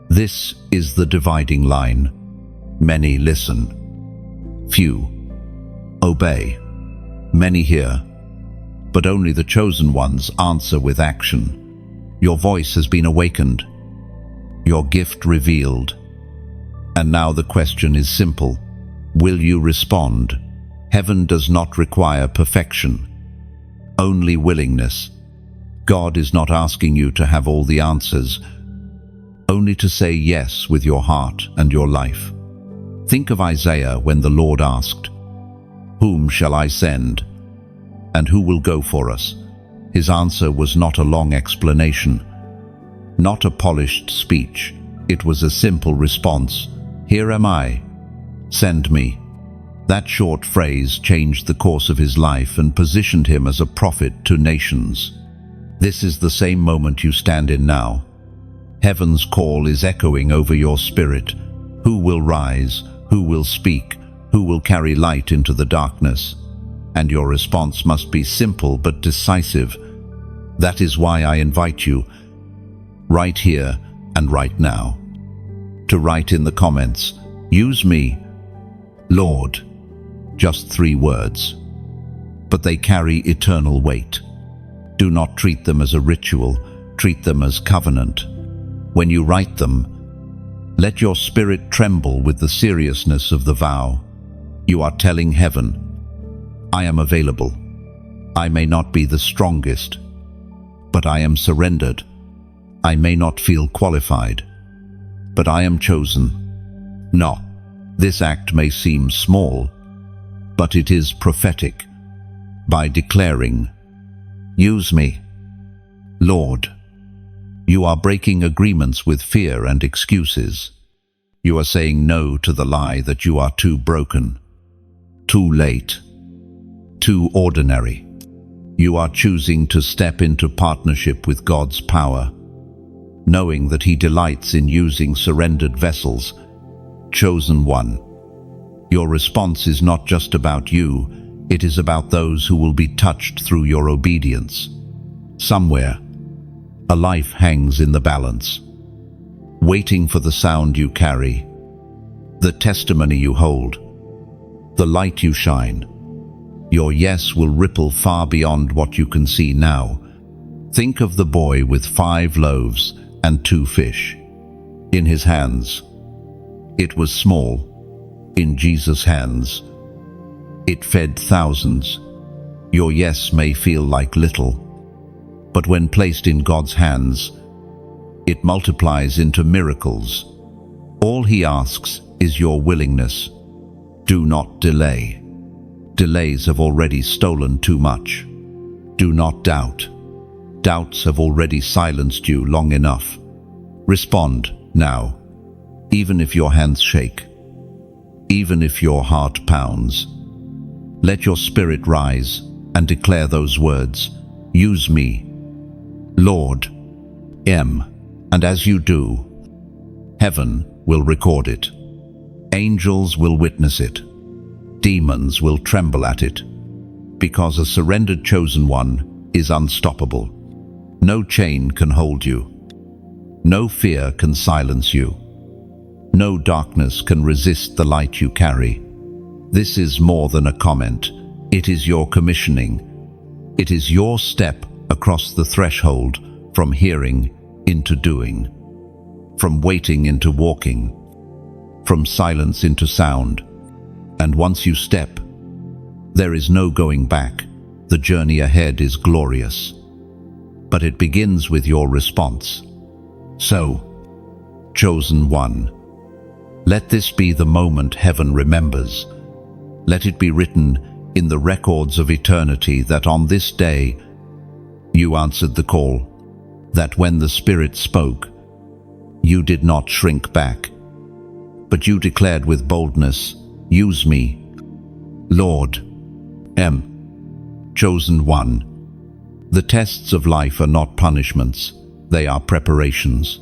This is the dividing line. Many listen. Few obey. Many hear, but only the chosen ones answer with action. Your voice has been awakened, your gift revealed. And now the question is simple. Will you respond? Heaven does not require perfection, only willingness. God is not asking you to have all the answers, only to say yes with your heart and your life. Think of Isaiah when the Lord asked, "Whom shall I send? And who will go for us?" His answer was not a long explanation, not a polished speech. It was a simple response. "Here am I. Send me." That short phrase changed the course of his life and positioned him as a prophet to nations. This is the same moment you stand in now. Heaven's call is echoing over your spirit. Who will rise? Who will speak? Who will carry light into the darkness? And your response must be simple but decisive. That is why I invite you, right here and right now, to write in the comments, "Use me, Lord." Just 3 words, but they carry eternal weight. Do not treat them as a ritual, treat them as covenant. When you write them, let your spirit tremble with the seriousness of the vow. You are telling heaven, "I am available. I may not be the strongest, but I am surrendered. I may not feel qualified, but I am chosen." No, this act may seem small, but it is prophetic. By declaring, "Use me, Lord," you are breaking agreements with fear and excuses. You are saying no to the lie that you are too broken, too late, too ordinary. You are choosing to step into partnership with God's power, knowing that He delights in using surrendered vessels. Chosen one. Your response is not just about you, it is about those who will be touched through your obedience. Somewhere, a life hangs in the balance, waiting for the sound you carry, the testimony you hold, the light you shine. Your yes will ripple far beyond what you can see now. Think of the boy with 5 loaves and 2 fish. In his hands, it was small. In Jesus' hands, it fed thousands. Your yes may feel like little, but when placed in God's hands, it multiplies into miracles. All he asks is your willingness. Do not delay. Delays have already stolen too much. Do not doubt. Doubts have already silenced you long enough. Respond now, even if your hands shake, even if your heart pounds. Let your spirit rise and declare those words. Use me, Lord, and as you do, heaven will record it. Angels will witness it. Demons will tremble at it, because a surrendered chosen one is unstoppable. No chain can hold you. No fear can silence you. No darkness can resist the light you carry. This is more than a comment. It is your commissioning. It is your step across the threshold from hearing into doing, from waiting into walking, from silence into sound. And once you step, there is no going back. The journey ahead is glorious. But it begins with your response. So, chosen one, let this be the moment heaven remembers. Let it be written in the records of eternity that on this day you answered the call, that when the Spirit spoke, you did not shrink back, but you declared with boldness, use me, Lord, chosen one. The tests of life are not punishments, they are preparations.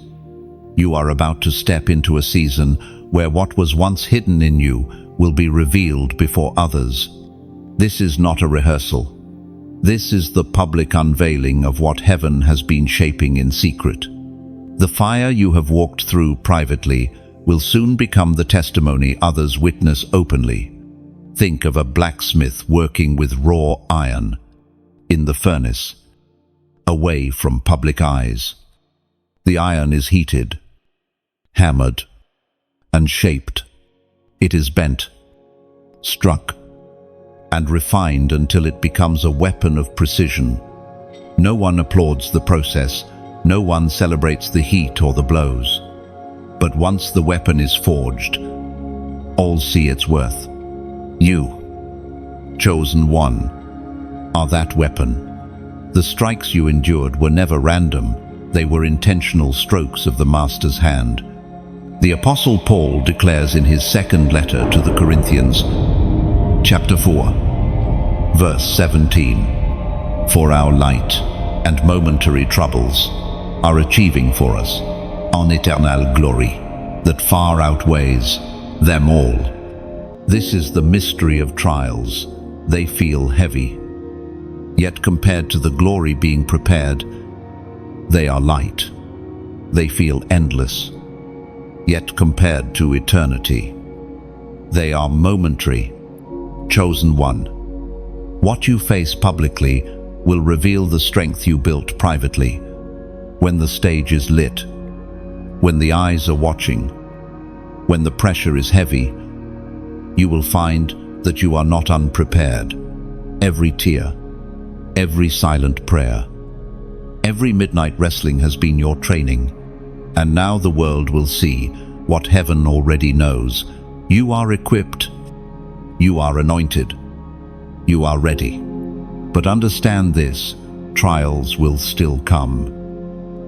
You are about to step into a season where what was once hidden in you will be revealed before others. This is not a rehearsal. This is the public unveiling of what heaven has been shaping in secret. The fire you have walked through privately will soon become the testimony others witness openly. Think of a blacksmith working with raw iron in the furnace, away from public eyes. The iron is heated, hammered, and shaped. It is bent, struck, and refined until it becomes a weapon of precision. No one applauds the process. No one celebrates the heat or the blows. But once the weapon is forged, all see its worth. You, chosen one, are that weapon. The strikes you endured were never random. They were intentional strokes of the Master's hand. The Apostle Paul declares in his second letter to the Corinthians, chapter 4, verse 17, "For our light and momentary troubles are achieving for us an eternal glory that far outweighs them all." This is the mystery of trials. They feel heavy. Yet compared to the glory being prepared, they are light. They feel endless. Yet compared to eternity, they are momentary. Chosen one, what you face publicly will reveal the strength you built privately. When the stage is lit, when the eyes are watching, when the pressure is heavy, you will find that you are not unprepared. Every tear, every silent prayer, every midnight wrestling has been your training. And now the world will see what heaven already knows. You are equipped. You are anointed. You are ready. But understand this, trials will still come.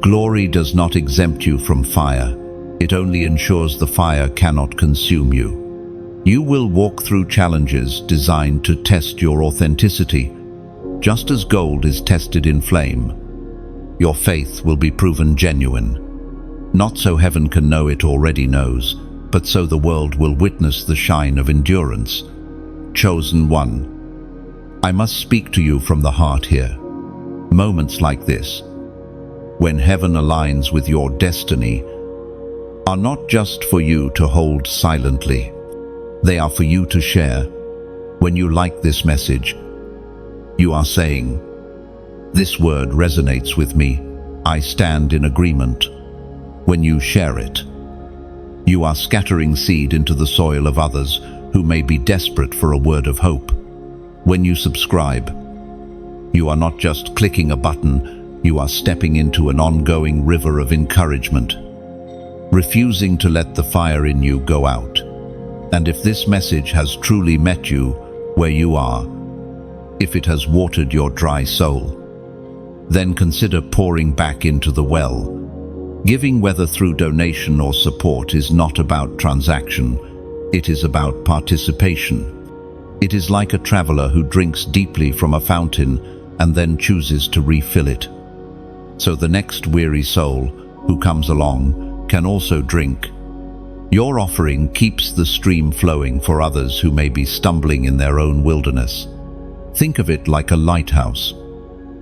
Glory does not exempt you from fire. It only ensures the fire cannot consume you. You will walk through challenges designed to test your authenticity. Just as gold is tested in flame, your faith will be proven genuine. Not so heaven can know it already knows, but so the world will witness the shine of endurance. Chosen one, I must speak to you from the heart here. Moments like this, when heaven aligns with your destiny, are not just for you to hold silently. They are for you to share. When you like this message, you are saying, "This word resonates with me. I stand in agreement." When you share it, you are scattering seed into the soil of others who may be desperate for a word of hope. When you subscribe, you are not just clicking a button, You are stepping into an ongoing river of encouragement, refusing to let the fire in you go out. And if this message has truly met you where you are, if it has watered your dry soul, then consider pouring back into the well. Giving, whether through donation or support, is not about transaction, it is about participation. It is like a traveler who drinks deeply from a fountain and then chooses to refill it. So the next weary soul who comes along can also drink. Your offering keeps the stream flowing for others who may be stumbling in their own wilderness. Think of it like a lighthouse.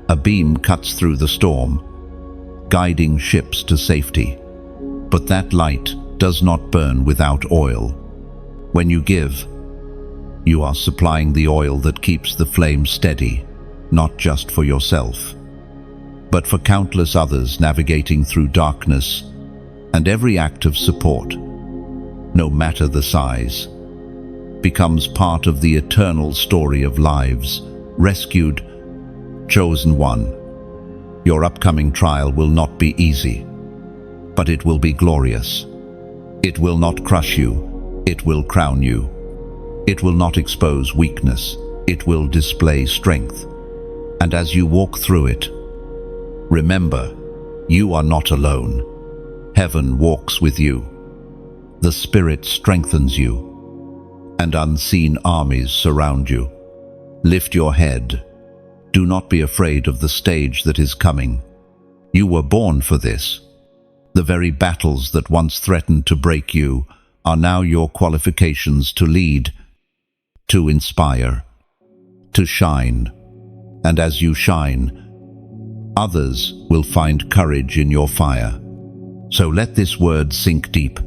A beam cuts through the storm, guiding ships to safety. But that light does not burn without oil. When you give, you are supplying the oil that keeps the flame steady, not just for yourself, but for countless others navigating through darkness. And every act of support, no matter the size, becomes part of the eternal story of lives rescued, chosen one. Your upcoming trial will not be easy, but it will be glorious. It will not crush you, it will crown you. It will not expose weakness, it will display strength. And as you walk through it, remember, you are not alone. Heaven walks with you. The Spirit strengthens you, and unseen armies surround you. Lift your head. Do not be afraid of the stage that is coming. You were born for this. The very battles that once threatened to break you are now your qualifications to lead, to inspire, to shine. And as you shine, others will find courage in your fire. So let this word sink deep.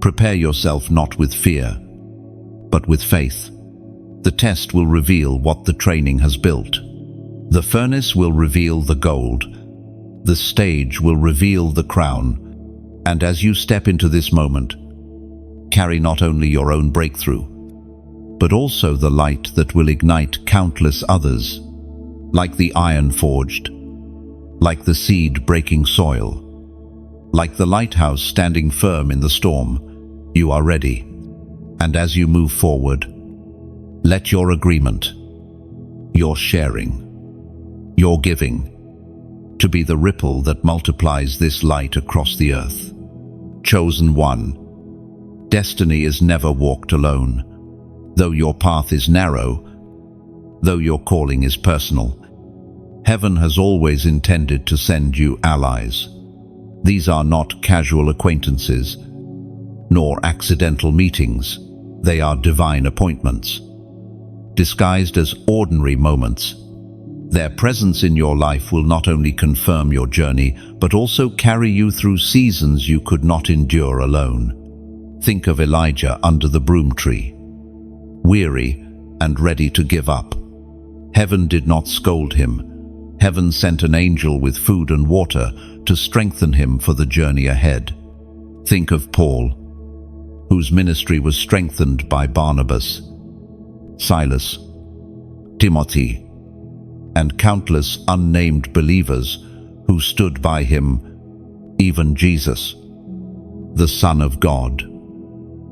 Prepare yourself not with fear, but with faith. The test will reveal what the training has built. The furnace will reveal the gold. The stage will reveal the crown. And as you step into this moment, carry not only your own breakthrough, but also the light that will ignite countless others, like the iron forged, like the seed breaking soil, like the lighthouse standing firm in the storm. You are ready. And as you move forward, let your agreement, your sharing, your giving, to be the ripple that multiplies this light across the earth. Chosen one. Destiny is never walked alone. Though your path is narrow, though your calling is personal, heaven has always intended to send you allies. These are not casual acquaintances, nor accidental meetings. They are divine appointments, disguised as ordinary moments. Their presence in your life will not only confirm your journey, but also carry you through seasons you could not endure alone. Think of Elijah under the broom tree, weary and ready to give up. Heaven did not scold him. Heaven sent an angel with food and water to strengthen him for the journey ahead. Think of Paul, whose ministry was strengthened by Barnabas, Silas, Timothy, and countless unnamed believers who stood by him. Even Jesus, the Son of God,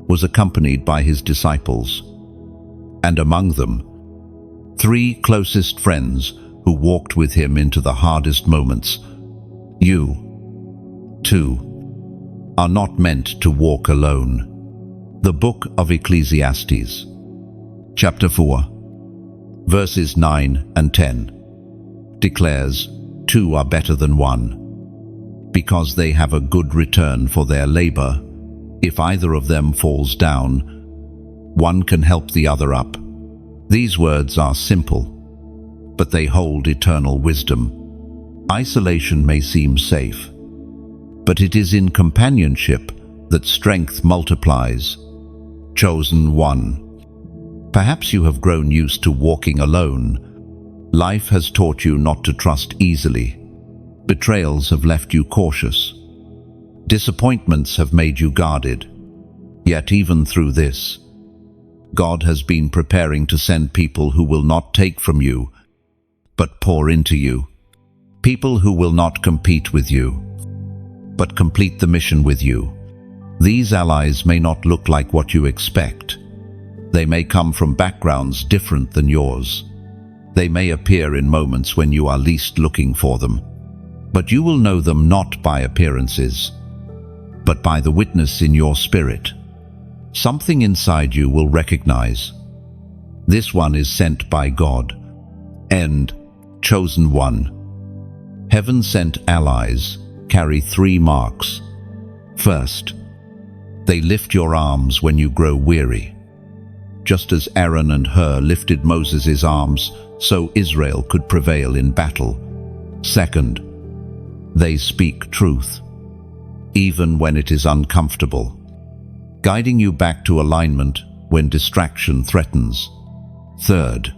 was accompanied by his disciples, and among them, 3 closest friends who walked with him into the hardest moments. You, too, are not meant to walk alone. The Book of Ecclesiastes, chapter 4, verses 9 and 10, declares, 2 are better than 1, because they have a good return for their labor. If either of them falls down, one can help the other up. These words are simple, but they hold eternal wisdom. Isolation may seem safe, but it is in companionship that strength multiplies. Chosen one. Perhaps you have grown used to walking alone. Life has taught you not to trust easily. Betrayals have left you cautious. Disappointments have made you guarded. Yet even through this, God has been preparing to send people who will not take from you, but pour into you. People who will not compete with you, but complete the mission with you. These allies may not look like what you expect. They may come from backgrounds different than yours. They may appear in moments when you are least looking for them. But you will know them not by appearances, but by the witness in your spirit. Something inside you will recognize. This one is sent by God. End. Chosen one. Heaven-sent allies carry 3 marks. First, they lift your arms when you grow weary. Just as Aaron and Hur lifted Moses' arms so Israel could prevail in battle. Second, they speak truth, even when it is uncomfortable, guiding you back to alignment when distraction threatens. Third,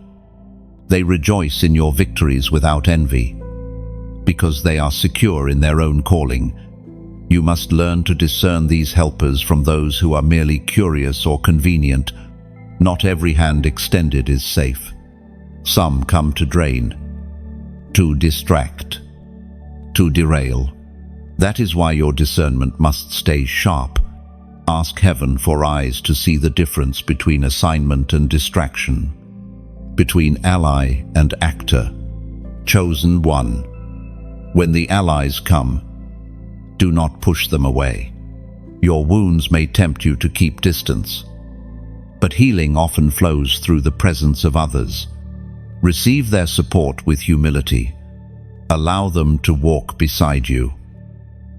they rejoice in your victories without envy, because they are secure in their own calling. You must learn to discern these helpers from those who are merely curious or convenient. Not every hand extended is safe. Some come to drain, to distract, to derail. That is why your discernment must stay sharp. Ask heaven for eyes to see the difference between assignment and distraction, between ally and actor. Chosen one. When the allies come, do not push them away. Your wounds may tempt you to keep distance, but healing often flows through the presence of others. Receive their support with humility. Allow them to walk beside you,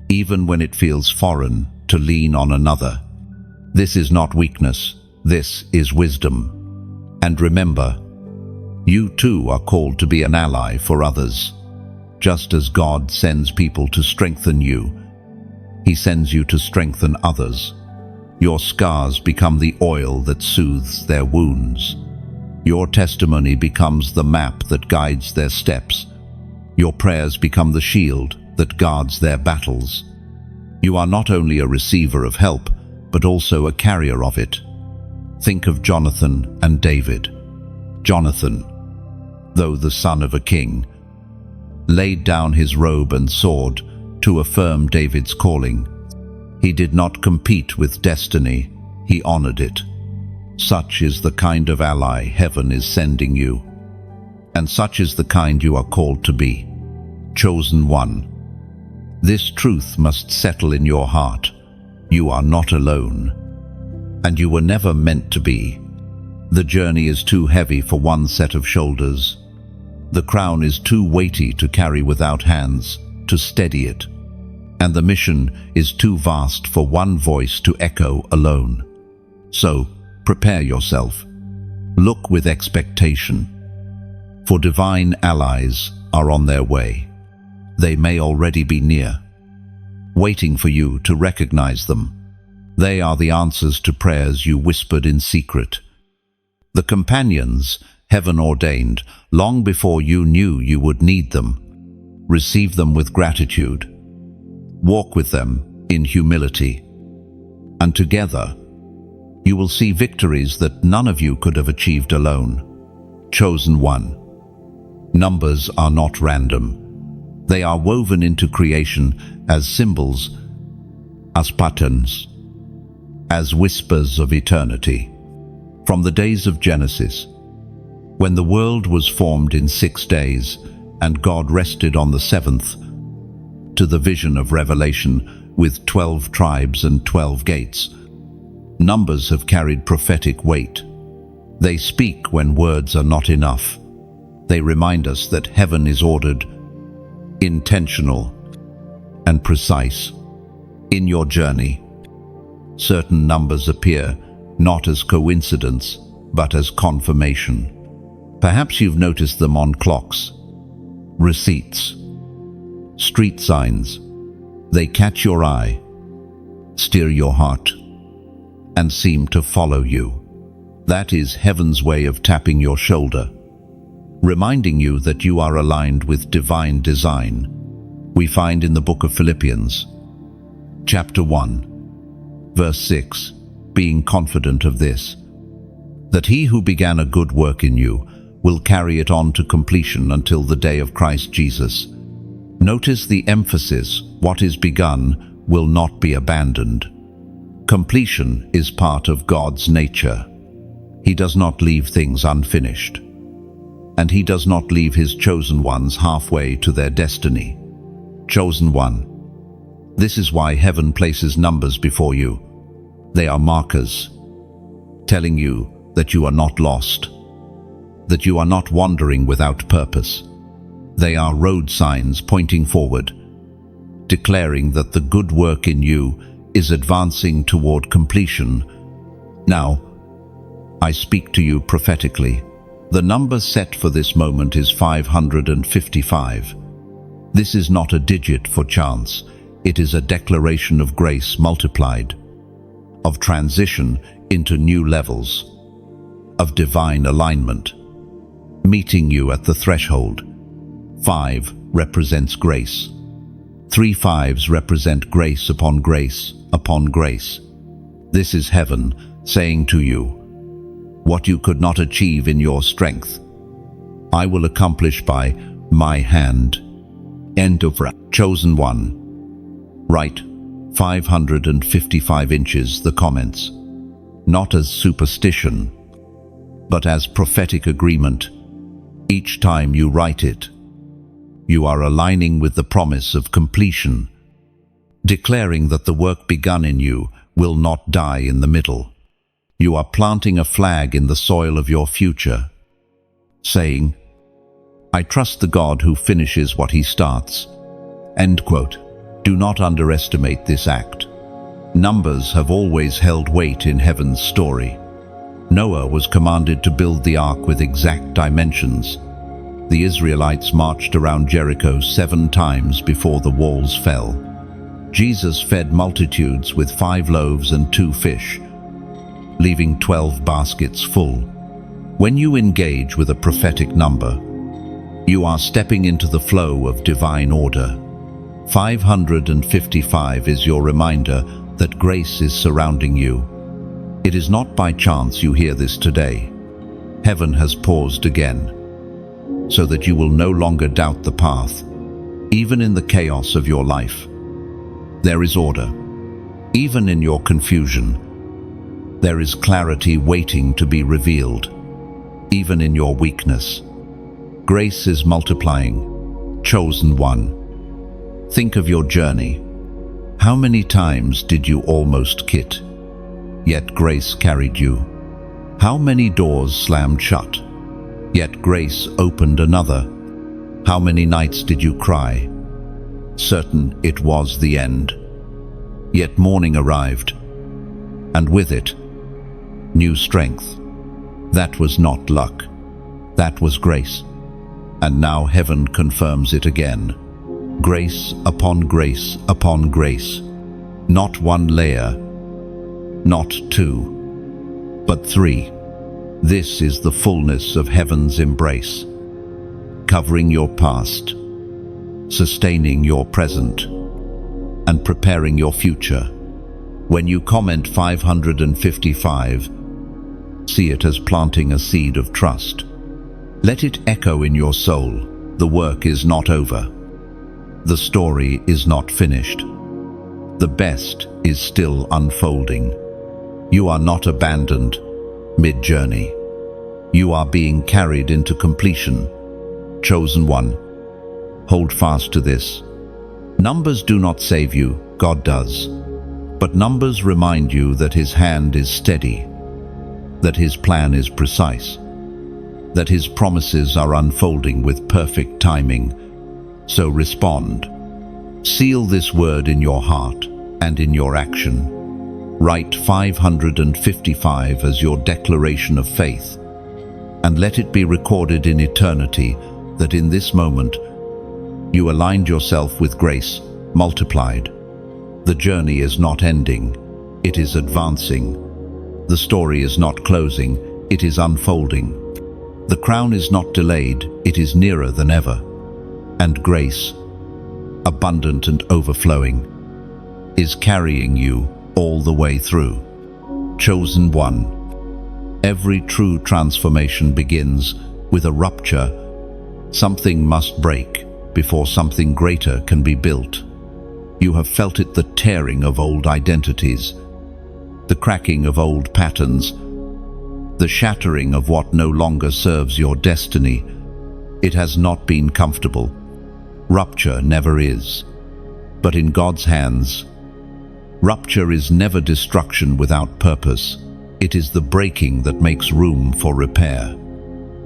even when it feels foreign to lean on another. This is not weakness, this is wisdom. And remember, you too are called to be an ally for others. Just as God sends people to strengthen you, He sends you to strengthen others. Your scars become the oil that soothes their wounds. Your testimony becomes the map that guides their steps. Your prayers become the shield that guards their battles. You are not only a receiver of help, but also a carrier of it. Think of Jonathan and David. Jonathan, though the son of a king, laid down his robe and sword to affirm David's calling. He did not compete with destiny, he honored it. Such is the kind of ally heaven is sending you, and such is the kind you are called to be. Chosen one. This truth must settle in your heart. You are not alone, and you were never meant to be. The journey is too heavy for one set of shoulders. The crown is too weighty to carry without hands to steady it, and the mission is too vast for one voice to echo alone. So, prepare yourself. Look with expectation, for divine allies are on their way. They may already be near, waiting for you to recognize them. They are the answers to prayers you whispered in secret. The companions heaven ordained long before you knew you would need them. Receive them with gratitude. Walk with them in humility. And together, you will see victories that none of you could have achieved alone. Chosen one. Numbers are not random. They are woven into creation as symbols, as patterns, as whispers of eternity. From the days of Genesis, when the world was formed in 6 days and God rested on the 7th, to the vision of Revelation with 12 tribes and 12 gates, numbers have carried prophetic weight. They speak when words are not enough. They remind us that heaven is ordered, intentional, and precise. In your journey, certain numbers appear not as coincidence, but as confirmation. Perhaps you've noticed them on clocks, receipts, street signs. They catch your eye, steer your heart, and seem to follow you. That is heaven's way of tapping your shoulder, reminding you that you are aligned with divine design. We find in the book of Philippians, chapter 1, verse 6, being confident of this, that he who began a good work in you will carry it on to completion until the day of Christ Jesus. Notice the emphasis: what is begun will not be abandoned. Completion is part of God's nature. He does not leave things unfinished. And He does not leave His chosen ones halfway to their destiny. Chosen one. This is why heaven places numbers before you. They are markers, telling you that you are not lost, that you are not wandering without purpose. They are road signs pointing forward, declaring that the good work in you is advancing toward completion. Now, I speak to you prophetically. The number set for this moment is 555. This is not a digit for chance. It is a declaration of grace multiplied, of transition into new levels, of divine alignment, meeting you at the threshold. 5 represents grace. 3 5s represent grace upon grace upon grace. This is heaven saying to you, what you could not achieve in your strength, I will accomplish by my hand. End of chosen one. Write 555 inches the comments, not as superstition, but as prophetic agreement. Each time you write it, you are aligning with the promise of completion, declaring that the work begun in you will not die in the middle. You are planting a flag in the soil of your future, saying, I trust the God who finishes what He starts. End quote. Do not underestimate this act. Numbers have always held weight in heaven's story. Noah was commanded to build the ark with exact dimensions. The Israelites marched around Jericho 7 times before the walls fell. Jesus fed multitudes with 5 loaves and 2 fish, leaving 12 baskets full. When you engage with a prophetic number, you are stepping into the flow of divine order. 555 is your reminder that grace is surrounding you. It is not by chance you hear this today. Heaven has paused again, so that you will no longer doubt the path. Even in the chaos of your life, there is order. Even in your confusion, there is clarity waiting to be revealed. Even in your weakness, grace is multiplying. Chosen one. Think of your journey. How many times did you almost quit, yet grace carried you? How many doors slammed shut, yet grace opened another? How many nights did you cry, certain it was the end? Yet morning arrived, and with it, new strength. That was not luck, that was grace. And now heaven confirms it again. Grace upon grace upon grace. Not 1 layer, not 2, but 3. This is the fullness of heaven's embrace, covering your past, sustaining your present, and preparing your future. When you comment 555, see it as planting a seed of trust. Let it echo in your soul. The work is not over. The story is not finished. The best is still unfolding. You are not abandoned mid-journey. You are being carried into completion. Chosen one. Hold fast to this. Numbers do not save you, God does. But numbers remind you that His hand is steady, that His plan is precise, that His promises are unfolding with perfect timing. So respond. Seal this word in your heart and in your action. Write 555 as your declaration of faith, and let it be recorded in eternity that in this moment you aligned yourself with grace multiplied. The journey is not ending, it is advancing. The story is not closing, it is unfolding. The crown is not delayed, it is nearer than ever. And grace, abundant and overflowing, is carrying you all the way through. Chosen one. Every true transformation begins with a rupture. Something must break. before something greater can be built. You have felt it, the tearing of old identities, the cracking of old patterns, the shattering of what no longer serves your destiny. It has not been comfortable. Rupture never is. But in God's hands, rupture is never destruction without purpose. It is the breaking that makes room for repair.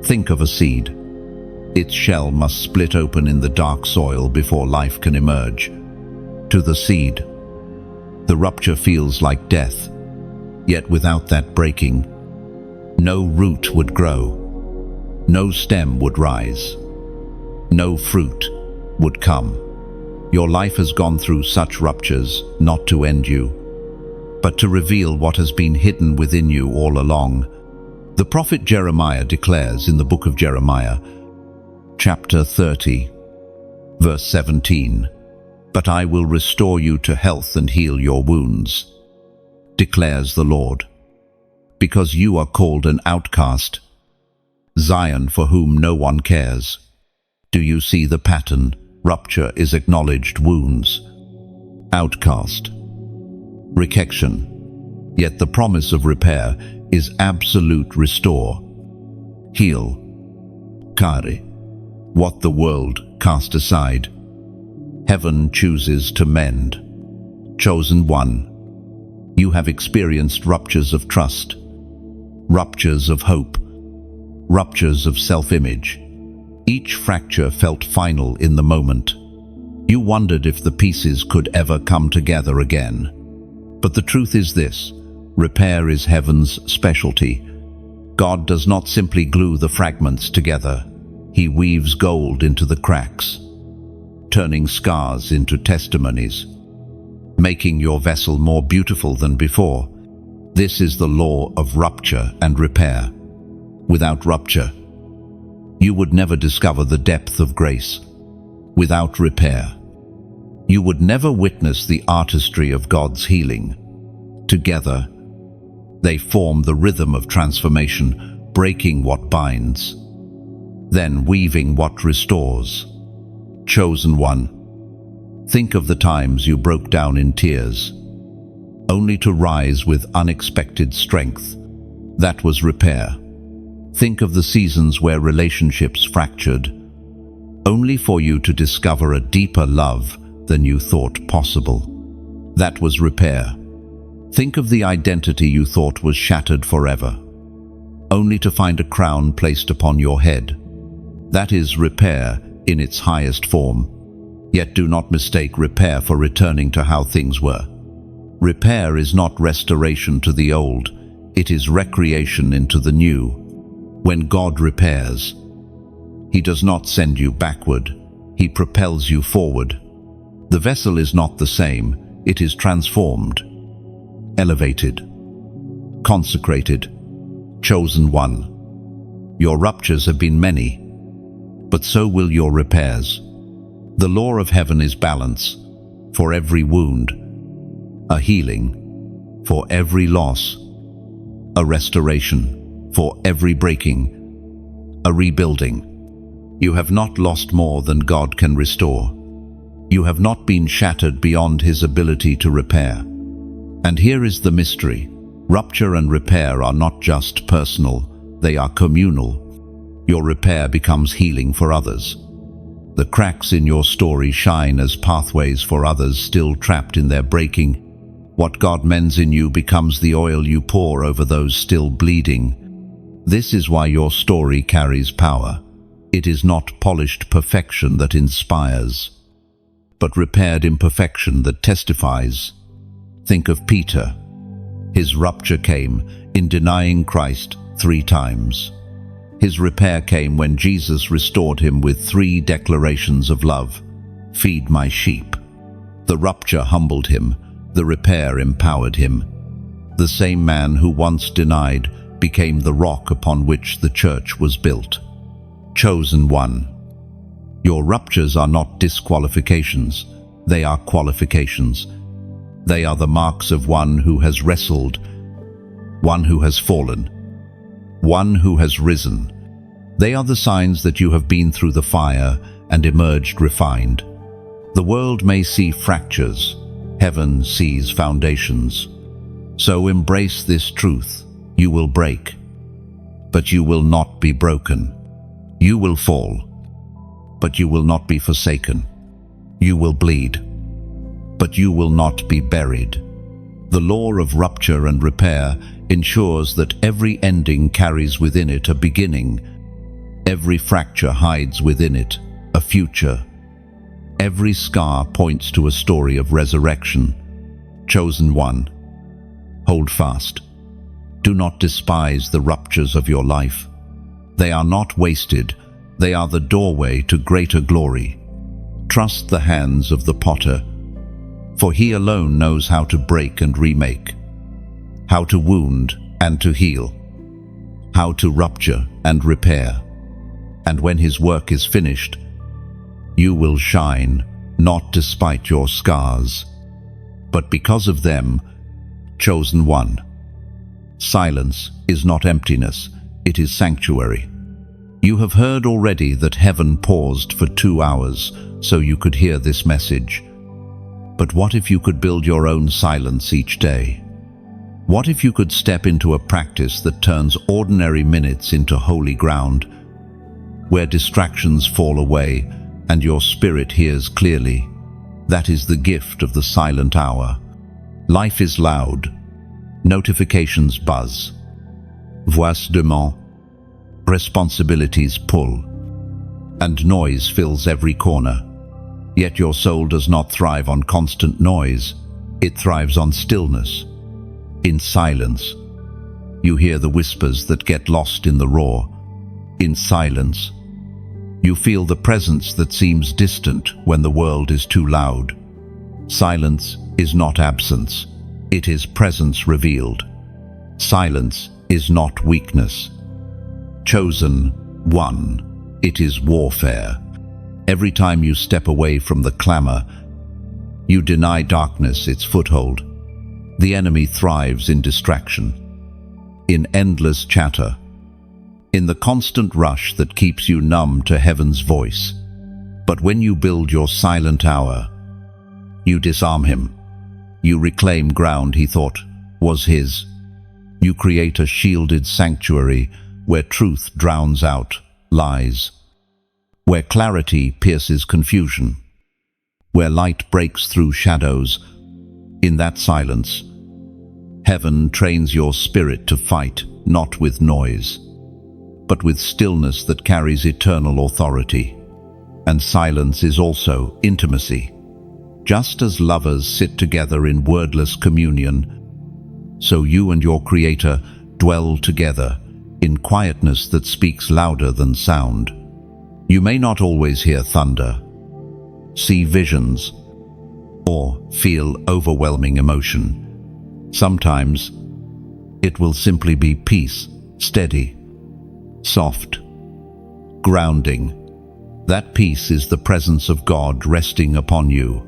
Think of a seed. Its shell must split open in the dark soil before life can emerge. To the seed, the rupture feels like death. Yet without that breaking, no root would grow, no stem would rise, no fruit would come. Your life has gone through such ruptures not to end you, but to reveal what has been hidden within you all along. The prophet Jeremiah declares in the book of Jeremiah, chapter 30, verse 17, "But I will restore you to health and heal your wounds, declares the Lord. Because you are called an outcast, Zion for whom no one cares." Do you see the pattern? Rupture is acknowledged wounds. Outcast. Rejection. Yet the promise of repair is absolute restore. Heal. Kare. What the world cast aside, heaven chooses to mend. Chosen one. You have experienced ruptures of trust, ruptures of hope, ruptures of self-image. Each fracture felt final in the moment. You wondered if the pieces could ever come together again. But the truth is this: repair is heaven's specialty. God does not simply glue the fragments together. He weaves gold into the cracks, turning scars into testimonies, making your vessel more beautiful than before. This is the law of rupture and repair. Without rupture, you would never discover the depth of grace. Without repair, you would never witness the artistry of God's healing. Together, they form the rhythm of transformation, breaking what binds, then weaving what restores. Chosen one. Think of the times you broke down in tears, only to rise with unexpected strength. That was repair. Think of the seasons where relationships fractured, only for you to discover a deeper love than you thought possible. That was repair. Think of the identity you thought was shattered forever, only to find a crown placed upon your head. That is repair in its highest form. Yet do not mistake repair for returning to how things were. Repair is not restoration to the old, it is recreation into the new. When God repairs, He does not send you backward, He propels you forward. The vessel is not the same, it is transformed, elevated, consecrated, chosen one. Your ruptures have been many, but so will your repairs. The law of heaven is balance. For every wound, a healing. For every loss, a restoration. For every breaking, a rebuilding. You have not lost more than God can restore. You have not been shattered beyond His ability to repair. And here is the mystery. Rupture and repair are not just personal, they are communal. Your repair becomes healing for others. The cracks in your story shine as pathways for others still trapped in their breaking. What God mends in you becomes the oil you pour over those still bleeding. This is why your story carries power. It is not polished perfection that inspires, but repaired imperfection that testifies. Think of Peter. His rupture came in denying Christ 3 times. His repair came when Jesus restored him with 3 declarations of love. Feed my sheep. The rupture humbled him, the repair empowered him. The same man who once denied became the rock upon which the church was built. Chosen one. Your ruptures are not disqualifications, they are qualifications. They are the marks of one who has wrestled, one who has fallen, one who has risen. They are the signs that you have been through the fire and emerged refined. The world may see fractures, heaven sees foundations. So embrace this truth. You will break, but you will not be broken. You will fall, but you will not be forsaken. You will bleed, but you will not be buried. The law of rupture and repair ensures that every ending carries within it a beginning. Every fracture hides within it a future. Every scar points to a story of resurrection. Chosen one, hold fast. Do not despise the ruptures of your life. They are not wasted. They are the doorway to greater glory. Trust the hands of the potter, for he alone knows how to break and remake, how to wound and to heal, how to rupture and repair. And when his work is finished, you will shine, not despite your scars, but because of them. Chosen one. Silence is not emptiness, it is sanctuary. You have heard already that heaven paused for 2 hours so you could hear this message. But what if you could build your own silence each day? What if you could step into a practice that turns ordinary minutes into holy ground, where distractions fall away and your spirit hears clearly? That is the gift of the silent hour. Life is loud. Notifications buzz. Voix demande. Responsibilities pull. And noise fills every corner. Yet your soul does not thrive on constant noise. It thrives on stillness. In silence, you hear the whispers that get lost in the roar. In silence, you feel the presence that seems distant when the world is too loud. Silence is not absence. It is presence revealed. Silence is not weakness. Chosen one, it is warfare. Every time you step away from the clamor, you deny darkness its foothold. The enemy thrives in distraction, in endless chatter, in the constant rush that keeps you numb to heaven's voice. But when you build your silent hour, you disarm him. You reclaim ground he thought was his. You create a shielded sanctuary where truth drowns out lies, where clarity pierces confusion, where light breaks through shadows. In that silence, heaven trains your spirit to fight, not with noise, but with stillness that carries eternal authority. And silence is also intimacy. Just as lovers sit together in wordless communion, so you and your Creator dwell together in quietness that speaks louder than sound. You may not always hear thunder, see visions, or feel overwhelming emotion. Sometimes it will simply be peace, steady, soft, grounding. That peace is the presence of God resting upon you.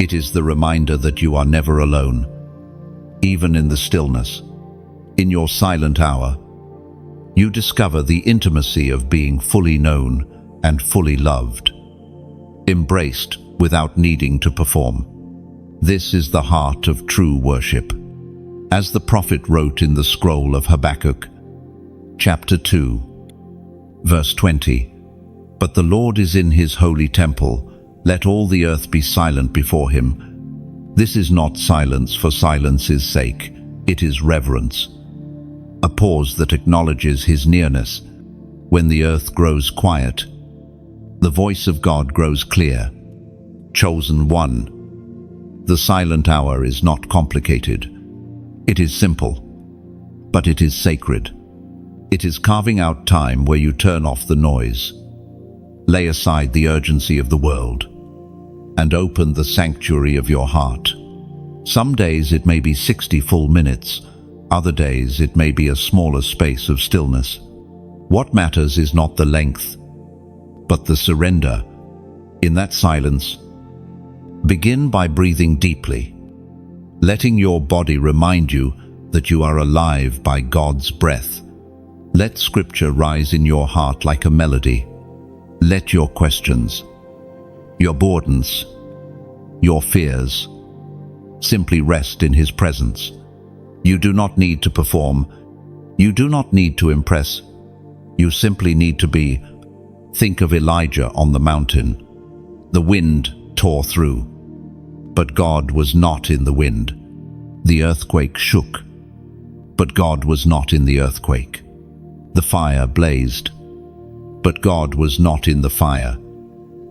It is the reminder that you are never alone, even in the stillness. In your silent hour, you discover the intimacy of being fully known and fully loved, embraced without needing to perform. This is the heart of true worship. As the prophet wrote in the scroll of Habakkuk, chapter 2, verse 20, "But the Lord is in his holy temple. Let all the earth be silent before him." This is not silence for silence's sake. It is reverence. A pause that acknowledges his nearness. When the earth grows quiet, the voice of God grows clear. Chosen one. The silent hour is not complicated. It is simple, but it is sacred. It is carving out time where you turn off the noise, lay aside the urgency of the world, and open the sanctuary of your heart. Some days it may be 60 full minutes, other days it may be a smaller space of stillness. What matters is not the length, but the surrender. In that silence, begin by breathing deeply, letting your body remind you that you are alive by God's breath. Let Scripture rise in your heart like a melody. Let your questions, your burdens, your fears simply rest in His presence. You do not need to perform. You do not need to impress. You simply need to be. Think of Elijah on the mountain. The wind tore through, but God was not in the wind. The earthquake shook, but God was not in the earthquake. The fire blazed, but God was not in the fire.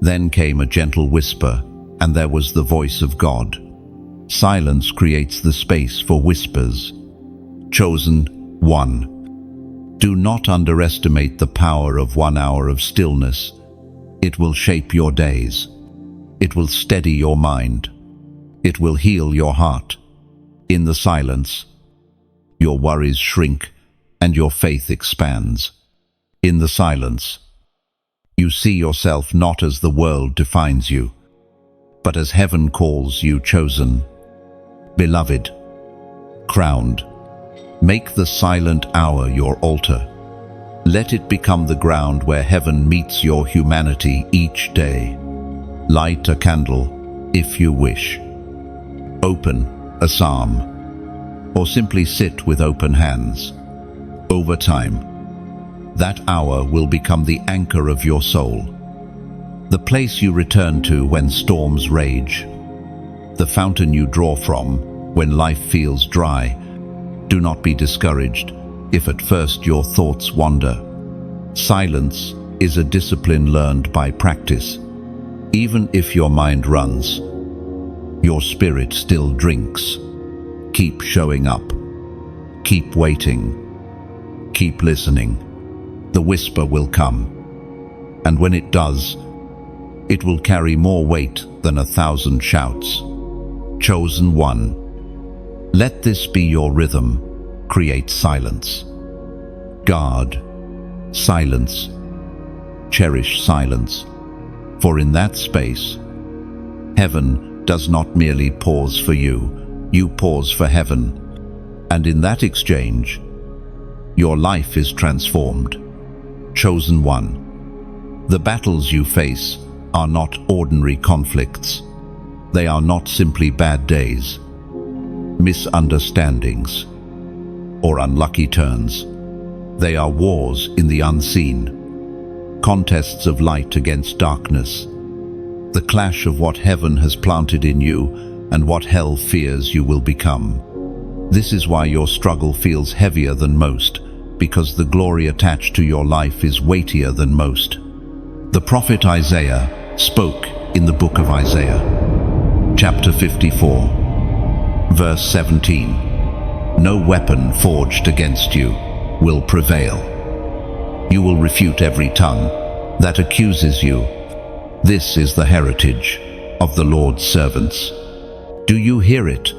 Then came a gentle whisper, and there was the voice of God. Silence creates the space for whispers. Chosen one. Do not underestimate the power of 1 hour of stillness. It will shape your days. It will steady your mind. It will heal your heart. In the silence, your worries shrink and your faith expands. In the silence, you see yourself not as the world defines you, but as heaven calls you chosen, beloved, crowned. Make the silent hour your altar. Let it become the ground where heaven meets your humanity each day. Light a candle if you wish. Open a psalm, or simply sit with open hands. Over time, that hour will become the anchor of your soul, the place you return to when storms rage, the fountain you draw from when life feels dry. Do not be discouraged if at first your thoughts wander. Silence is a discipline learned by practice. Even if your mind runs, your spirit still drinks. Keep showing up. Keep waiting. Keep listening. The whisper will come, and when it does, it will carry more weight than 1,000 shouts. Chosen one. Let this be your rhythm. Create silence. Guard silence. Cherish silence. For in that space, heaven does not merely pause for you, you pause for heaven. And in that exchange, your life is transformed. Chosen one. The battles you face are not ordinary conflicts. They are not simply bad days, misunderstandings, or unlucky turns. They are wars in the unseen, contests of light against darkness, the clash of what heaven has planted in you and what hell fears you will become. This is why your struggle feels heavier than most, because the glory attached to your life is weightier than most. The prophet Isaiah spoke in the book of Isaiah, chapter 54, verse 17. No weapon forged against you will prevail. You will refute every tongue that accuses you. This is the heritage of the Lord's servants. Do you hear it?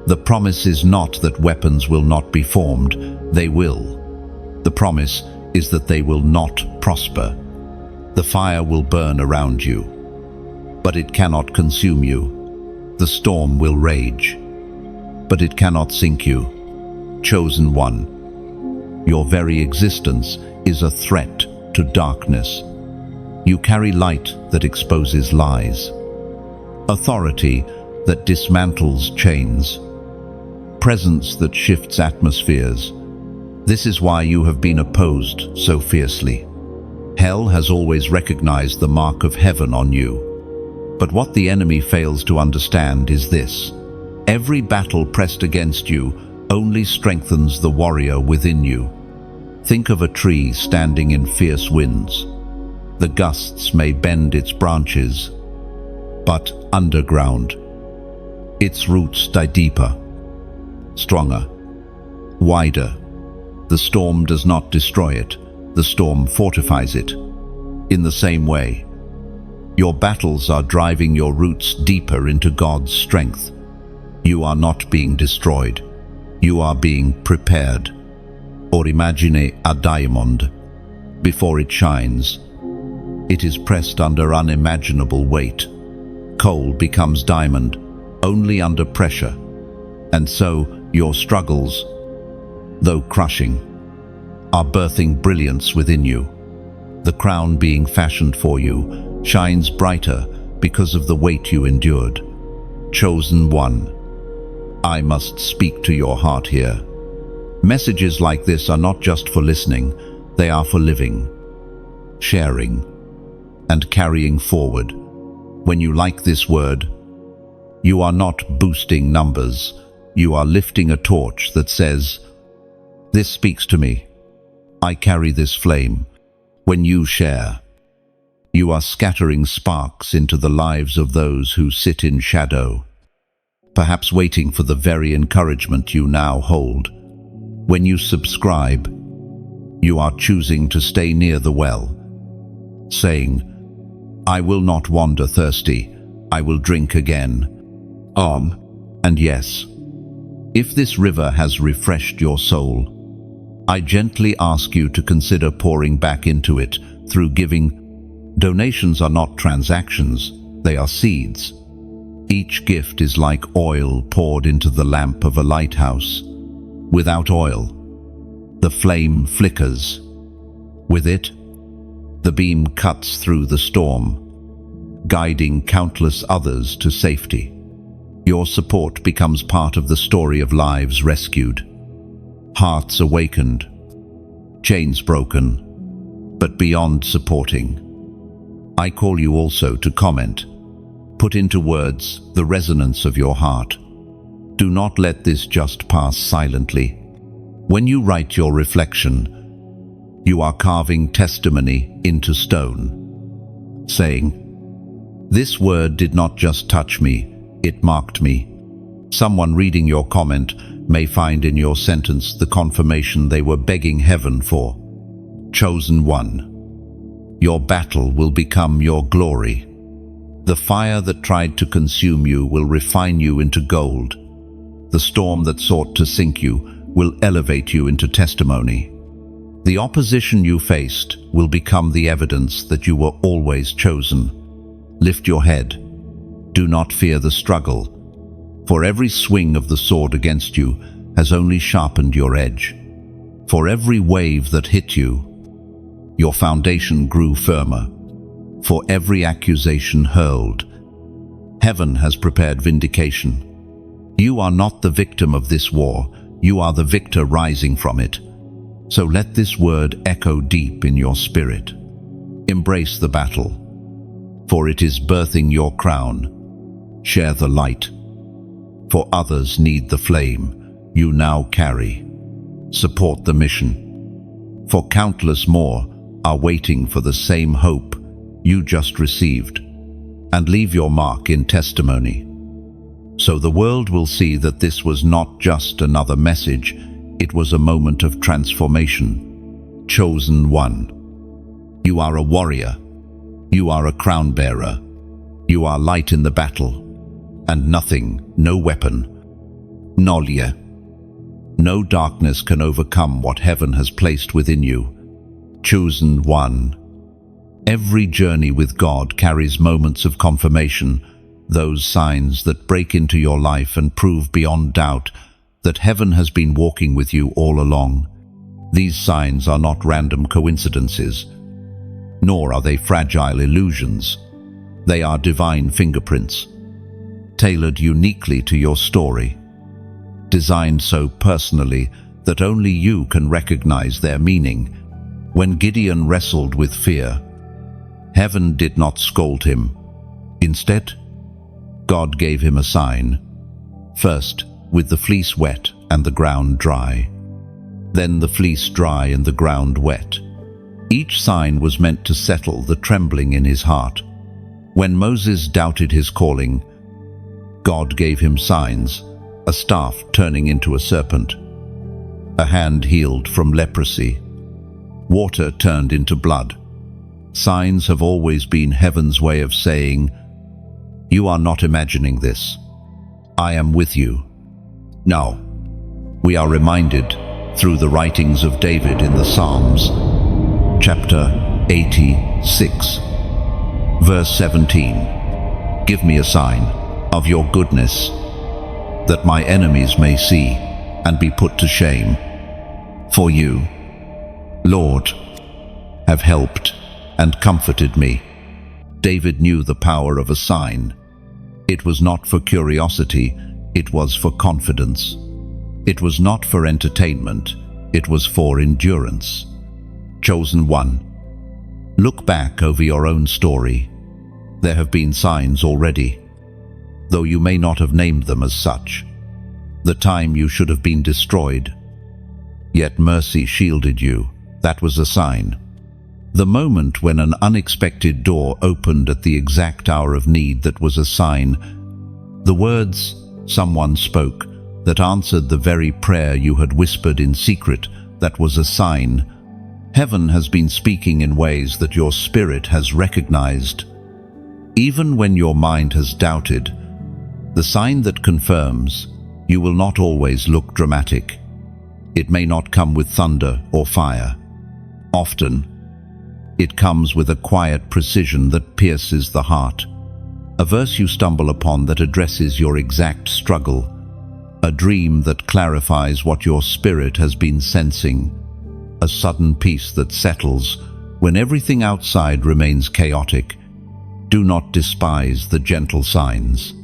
The promise is not that weapons will not be formed. They will. The promise is that they will not prosper. The fire will burn around you, but it cannot consume you. The storm will rage, but it cannot sink you. Chosen one. Your very existence is a threat to darkness. You carry light that exposes lies, authority that dismantles chains, presence that shifts atmospheres. This is why you have been opposed so fiercely. Hell has always recognized the mark of heaven on you. But what the enemy fails to understand is this: every battle pressed against you only strengthens the warrior within you. Think of a tree standing in fierce winds. The gusts may bend its branches, but underground, its roots die deeper, stronger, wider. The storm does not destroy it, the storm fortifies it. In the same way, your battles are driving your roots deeper into God's strength. You are not being destroyed. You are being prepared. Or imagine a diamond. Before it shines, it is pressed under unimaginable weight. Coal becomes diamond only under pressure. And so your struggles, though crushing, are birthing brilliance within you. The crown being fashioned for you shines brighter because of the weight you endured. Chosen one, I must speak to your heart here. Messages like this are not just for listening, they are for living, sharing, and carrying forward. When you like this word, you are not boosting numbers, you are lifting a torch that says, "This speaks to me. I carry this flame." When you share, you are scattering sparks into the lives of those who sit in shadow, perhaps waiting for the very encouragement you now hold. When you subscribe, you are choosing to stay near the well, saying, "I will not wander thirsty, I will drink again." And yes, if this river has refreshed your soul, I gently ask you to consider pouring back into it through giving. Donations are not transactions, they are seeds. Each gift is like oil poured into the lamp of a lighthouse. Without oil, the flame flickers. With it, the beam cuts through the storm, guiding countless others to safety. Your support becomes part of the story of lives rescued, hearts awakened, chains broken. But beyond supporting, I call you also to comment. Put into words the resonance of your heart. Do not let this just pass silently. When you write your reflection, you are carving testimony into stone, saying, "This word did not just touch me, it marked me." Someone reading your comment may find in your sentence the confirmation they were begging heaven for. Chosen one, your battle will become your glory. The fire that tried to consume you will refine you into gold. The storm that sought to sink you will elevate you into testimony. The opposition you faced will become the evidence that you were always chosen. Lift your head. Do not fear the struggle, for every swing of the sword against you has only sharpened your edge. For every wave that hit you, your foundation grew firmer. For every accusation hurled, heaven has prepared vindication. You are not the victim of this war, you are the victor rising from it. So let this word echo deep in your spirit. Embrace the battle, for it is birthing your crown. Share the light, for others need the flame you now carry. Support the mission, for countless more are waiting for the same hope you just received. And leave your mark in testimony, so the world will see that this was not just another message, it was a moment of transformation. Chosen one, you are a warrior, you are a crown bearer, you are light in the battle, and nothing, no weapon, no darkness can overcome what heaven has placed within you. Chosen one, every journey with God carries moments of confirmation, those signs that break into your life and prove beyond doubt that heaven has been walking with you all along. These signs are not random coincidences, nor are they fragile illusions. They are divine fingerprints, tailored uniquely to your story, designed so personally that only you can recognize their meaning. When Gideon wrestled with fear, heaven did not scold him. Instead, God gave him a sign. First, with the fleece wet and the ground dry. Then the fleece dry and the ground wet. Each sign was meant to settle the trembling in his heart. When Moses doubted his calling, God gave him signs, a staff turning into a serpent, a hand healed from leprosy, water turned into blood. Signs have always been heaven's way of saying, "You are not imagining this. I am with you." Now, we are reminded through the writings of David in the Psalms, chapter 86, verse 17, "Give me a sign of your goodness, that my enemies may see and be put to shame. For you, Lord, have helped and comforted me. David knew the power of a sign. It was not for curiosity, it was for confidence. It was not for entertainment, it was for endurance. Chosen one. Look back over your own story. There have been signs already, though you may not have named them as such. The time you should have been destroyed, yet mercy shielded you. That was a sign. The moment when an unexpected door opened at the exact hour of need, that was a sign. The words someone spoke that answered the very prayer you had whispered in secret, that was a sign. Heaven has been speaking in ways that your spirit has recognized. Even when your mind has doubted, the sign that confirms you will not always look dramatic. It may not come with thunder or fire. Often, it comes with a quiet precision that pierces the heart. A verse you stumble upon that addresses your exact struggle. A dream that clarifies what your spirit has been sensing. A sudden peace that settles when everything outside remains chaotic. Do not despise the gentle signs.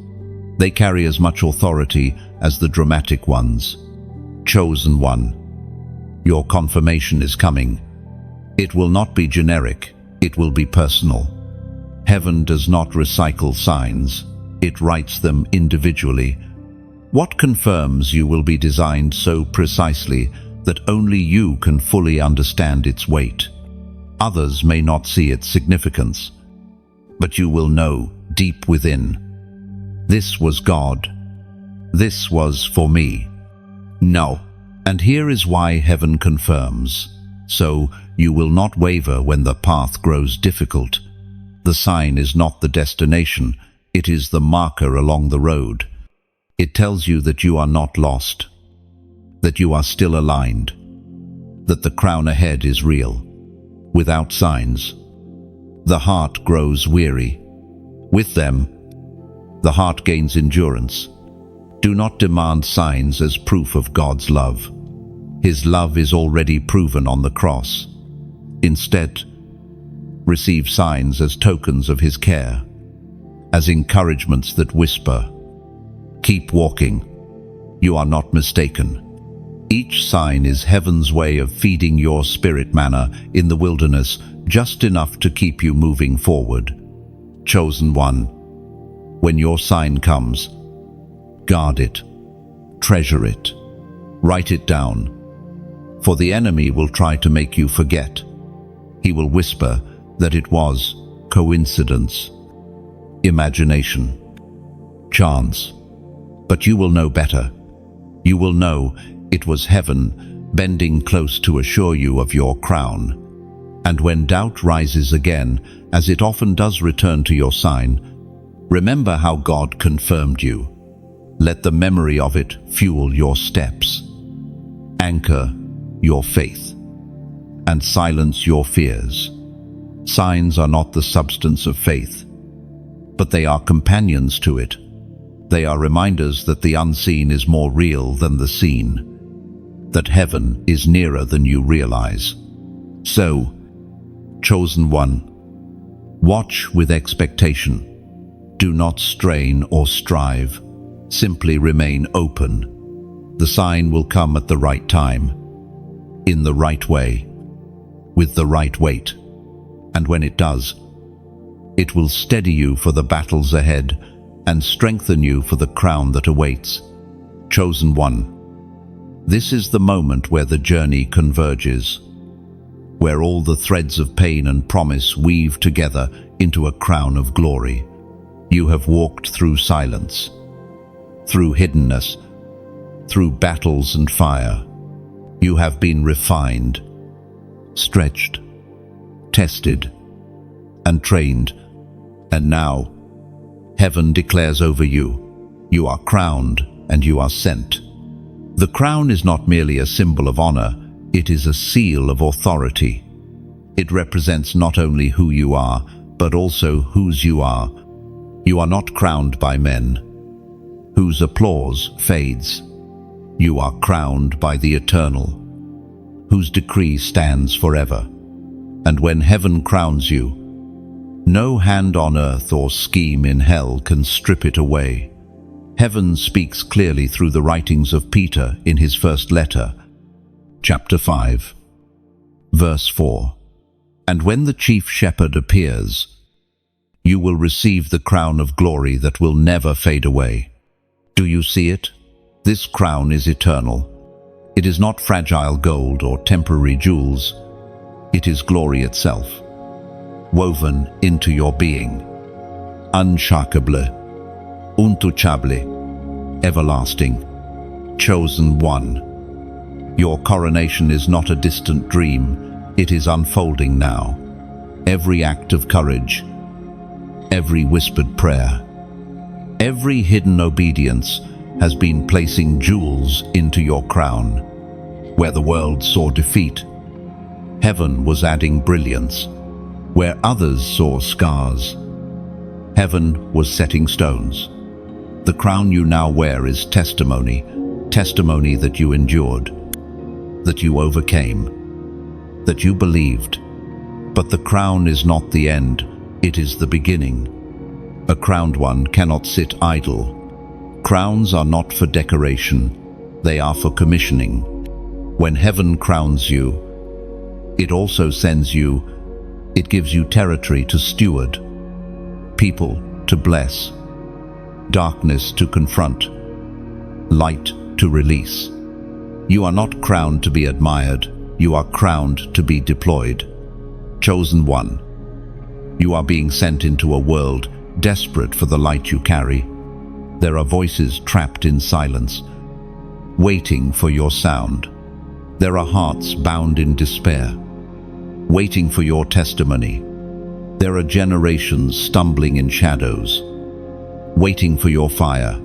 They carry as much authority as the dramatic ones. Chosen one. Your confirmation is coming. It will not be generic, it will be personal. Heaven does not recycle signs, it writes them individually. What confirms you will be designed so precisely that only you can fully understand its weight. Others may not see its significance, but you will know deep within. This was God. This was for me. No. And here is why heaven confirms. So you will not waver when the path grows difficult. The sign is not the destination, it is the marker along the road. It tells you that you are not lost, that you are still aligned, that the crown ahead is real. Without signs, the heart grows weary. With them, the heart gains endurance. Do not demand signs as proof of God's love. His love is already proven on the cross. Instead, receive signs as tokens of His care, as encouragements that whisper, "Keep walking. You are not mistaken." Each sign is heaven's way of feeding your spirit manna in the wilderness, just enough to keep you moving forward. Chosen one. When your sign comes, guard it, treasure it, write it down. For the enemy will try to make you forget. He will whisper that it was coincidence, imagination, chance. But you will know better. You will know it was heaven bending close to assure you of your crown. And when doubt rises again, as it often does return to your sign, remember how God confirmed you. Let the memory of it fuel your steps. Anchor your faith and silence your fears. Signs are not the substance of faith, but they are companions to it. They are reminders that the unseen is more real than the seen, that heaven is nearer than you realize. So, chosen one, watch with expectation. Do not strain or strive. Simply remain open. The sign will come at the right time, in the right way, with the right weight. And when it does, it will steady you for the battles ahead and strengthen you for the crown that awaits. Chosen one. This is the moment where the journey converges, where all the threads of pain and promise weave together into a crown of glory. You have walked through silence, through hiddenness, through battles and fire. You have been refined, stretched, tested, and trained. And now, heaven declares over you, you are crowned and you are sent. The crown is not merely a symbol of honor, it is a seal of authority. It represents not only who you are, but also whose you are. You are not crowned by men, whose applause fades. You are crowned by the eternal, whose decree stands forever. And when heaven crowns you, no hand on earth or scheme in hell can strip it away. Heaven speaks clearly through the writings of Peter in his first letter, chapter 5, verse 4. And when the chief shepherd appears, you will receive the crown of glory that will never fade away. Do you see it? This crown is eternal. It is not fragile gold or temporary jewels. It is glory itself, woven into your being. Unshakable, untouchable, everlasting, chosen one. Your coronation is not a distant dream. It is unfolding now. Every act of courage, every whispered prayer, every hidden obedience has been placing jewels into your crown. Where the world saw defeat, heaven was adding brilliance. Where others saw scars, heaven was setting stones. The crown you now wear is testimony, testimony that you endured, that you overcame, that you believed. But the crown is not the end, it is the beginning. A crowned one cannot sit idle. Crowns are not for decoration, they are for commissioning. When heaven crowns you, it also sends you, it gives you territory to steward, people to bless, darkness to confront, light to release. You are not crowned to be admired, you are crowned to be deployed. Chosen one. You are being sent into a world desperate for the light you carry. There are voices trapped in silence, waiting for your sound. There are hearts bound in despair, waiting for your testimony. There are generations stumbling in shadows, waiting for your fire.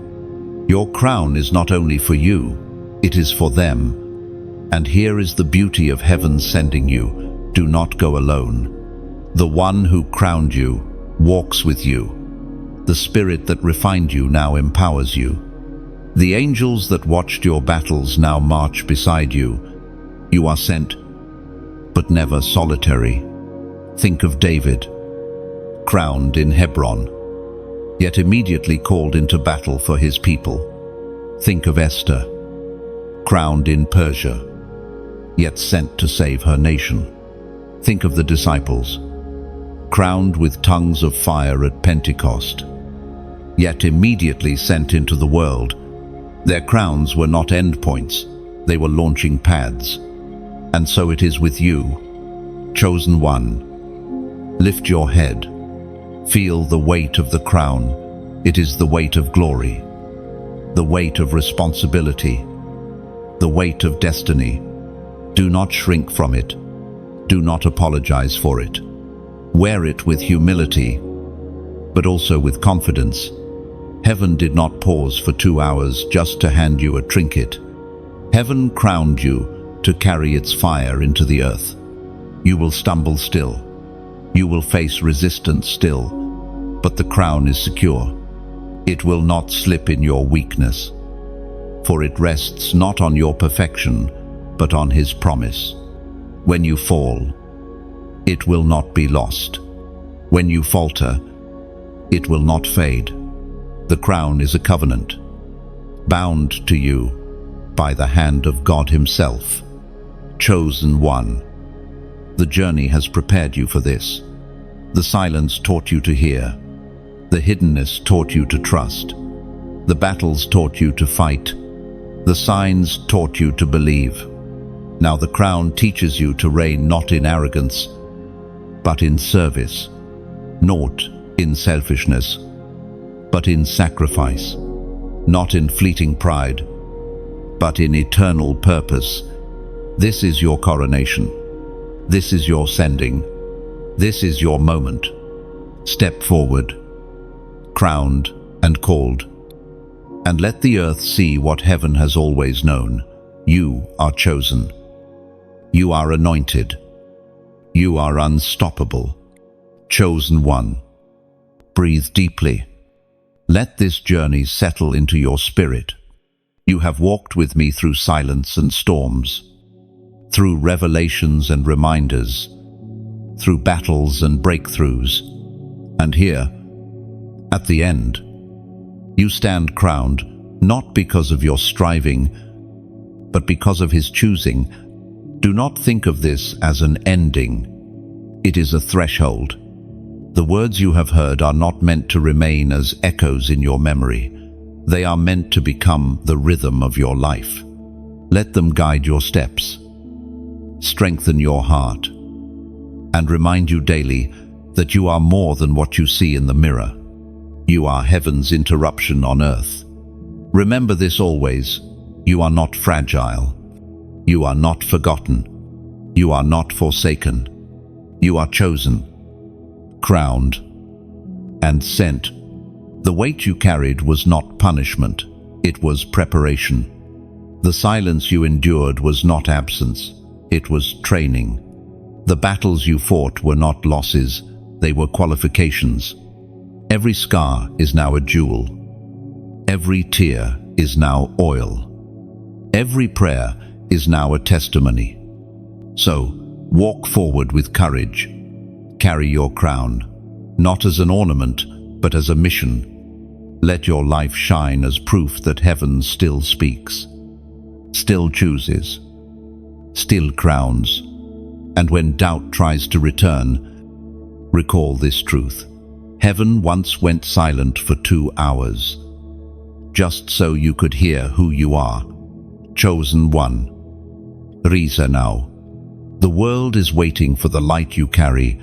Your crown is not only for you, it is for them. And here is the beauty of heaven sending you. Do not go alone. The one who crowned you walks with you. The Spirit that refined you now empowers you. The angels that watched your battles now march beside you. You are sent, but never solitary. Think of David, crowned in Hebron, yet immediately called into battle for his people. Think of Esther, crowned in Persia, yet sent to save her nation. Think of the disciples, crowned with tongues of fire at Pentecost, yet immediately sent into the world. Their crowns were not endpoints, they were launching pads. And so it is with you, chosen one. Lift your head. Feel the weight of the crown. It is the weight of glory, the weight of responsibility, the weight of destiny. Do not shrink from it. Do not apologize for it. Wear it with humility, but also with confidence. Heaven did not pause for 2 hours just to hand you a trinket. Heaven crowned you to carry its fire into the earth. You will stumble still. You will face resistance still, but the crown is secure. It will not slip in your weakness, for it rests not on your perfection, but on His promise. When you fall, it will not be lost. When you falter, it will not fade. The crown is a covenant, bound to you by the hand of God Himself. Chosen one. The journey has prepared you for this. The silence taught you to hear. The hiddenness taught you to trust. The battles taught you to fight. The signs taught you to believe. Now the crown teaches you to reign not in arrogance, but in service, not in selfishness, but in sacrifice, not in fleeting pride, but in eternal purpose. This is your coronation. This is your sending. This is your moment. Step forward, crowned and called, and let the earth see what heaven has always known. You are chosen. You are anointed. You are unstoppable. Chosen one. Breathe deeply. Let this journey settle into your spirit. You have walked with me through silence and storms, through revelations and reminders, through battles and breakthroughs. And here, at the end, you stand crowned, not because of your striving, but because of his choosing. Do not think of this as an ending. It is a threshold. The words you have heard are not meant to remain as echoes in your memory. They are meant to become the rhythm of your life. Let them guide your steps, strengthen your heart, and remind you daily that you are more than what you see in the mirror. You are heaven's interruption on earth. Remember this always. You are not fragile. You are not forgotten. You are not forsaken. You are chosen, crowned, and sent. The weight you carried was not punishment. It was preparation. The silence you endured was not absence. It was training. The battles you fought were not losses. They were qualifications. Every scar is now a jewel. Every tear is now oil. Every prayer is now a testimony. So, walk forward with courage. Carry your crown, not as an ornament, but as a mission. Let your life shine as proof that heaven still speaks, still chooses, still crowns. And when doubt tries to return, recall this truth. Heaven once went silent for 2 hours, just so you could hear who you are. Chosen one. Risa now. The world is waiting for the light you carry,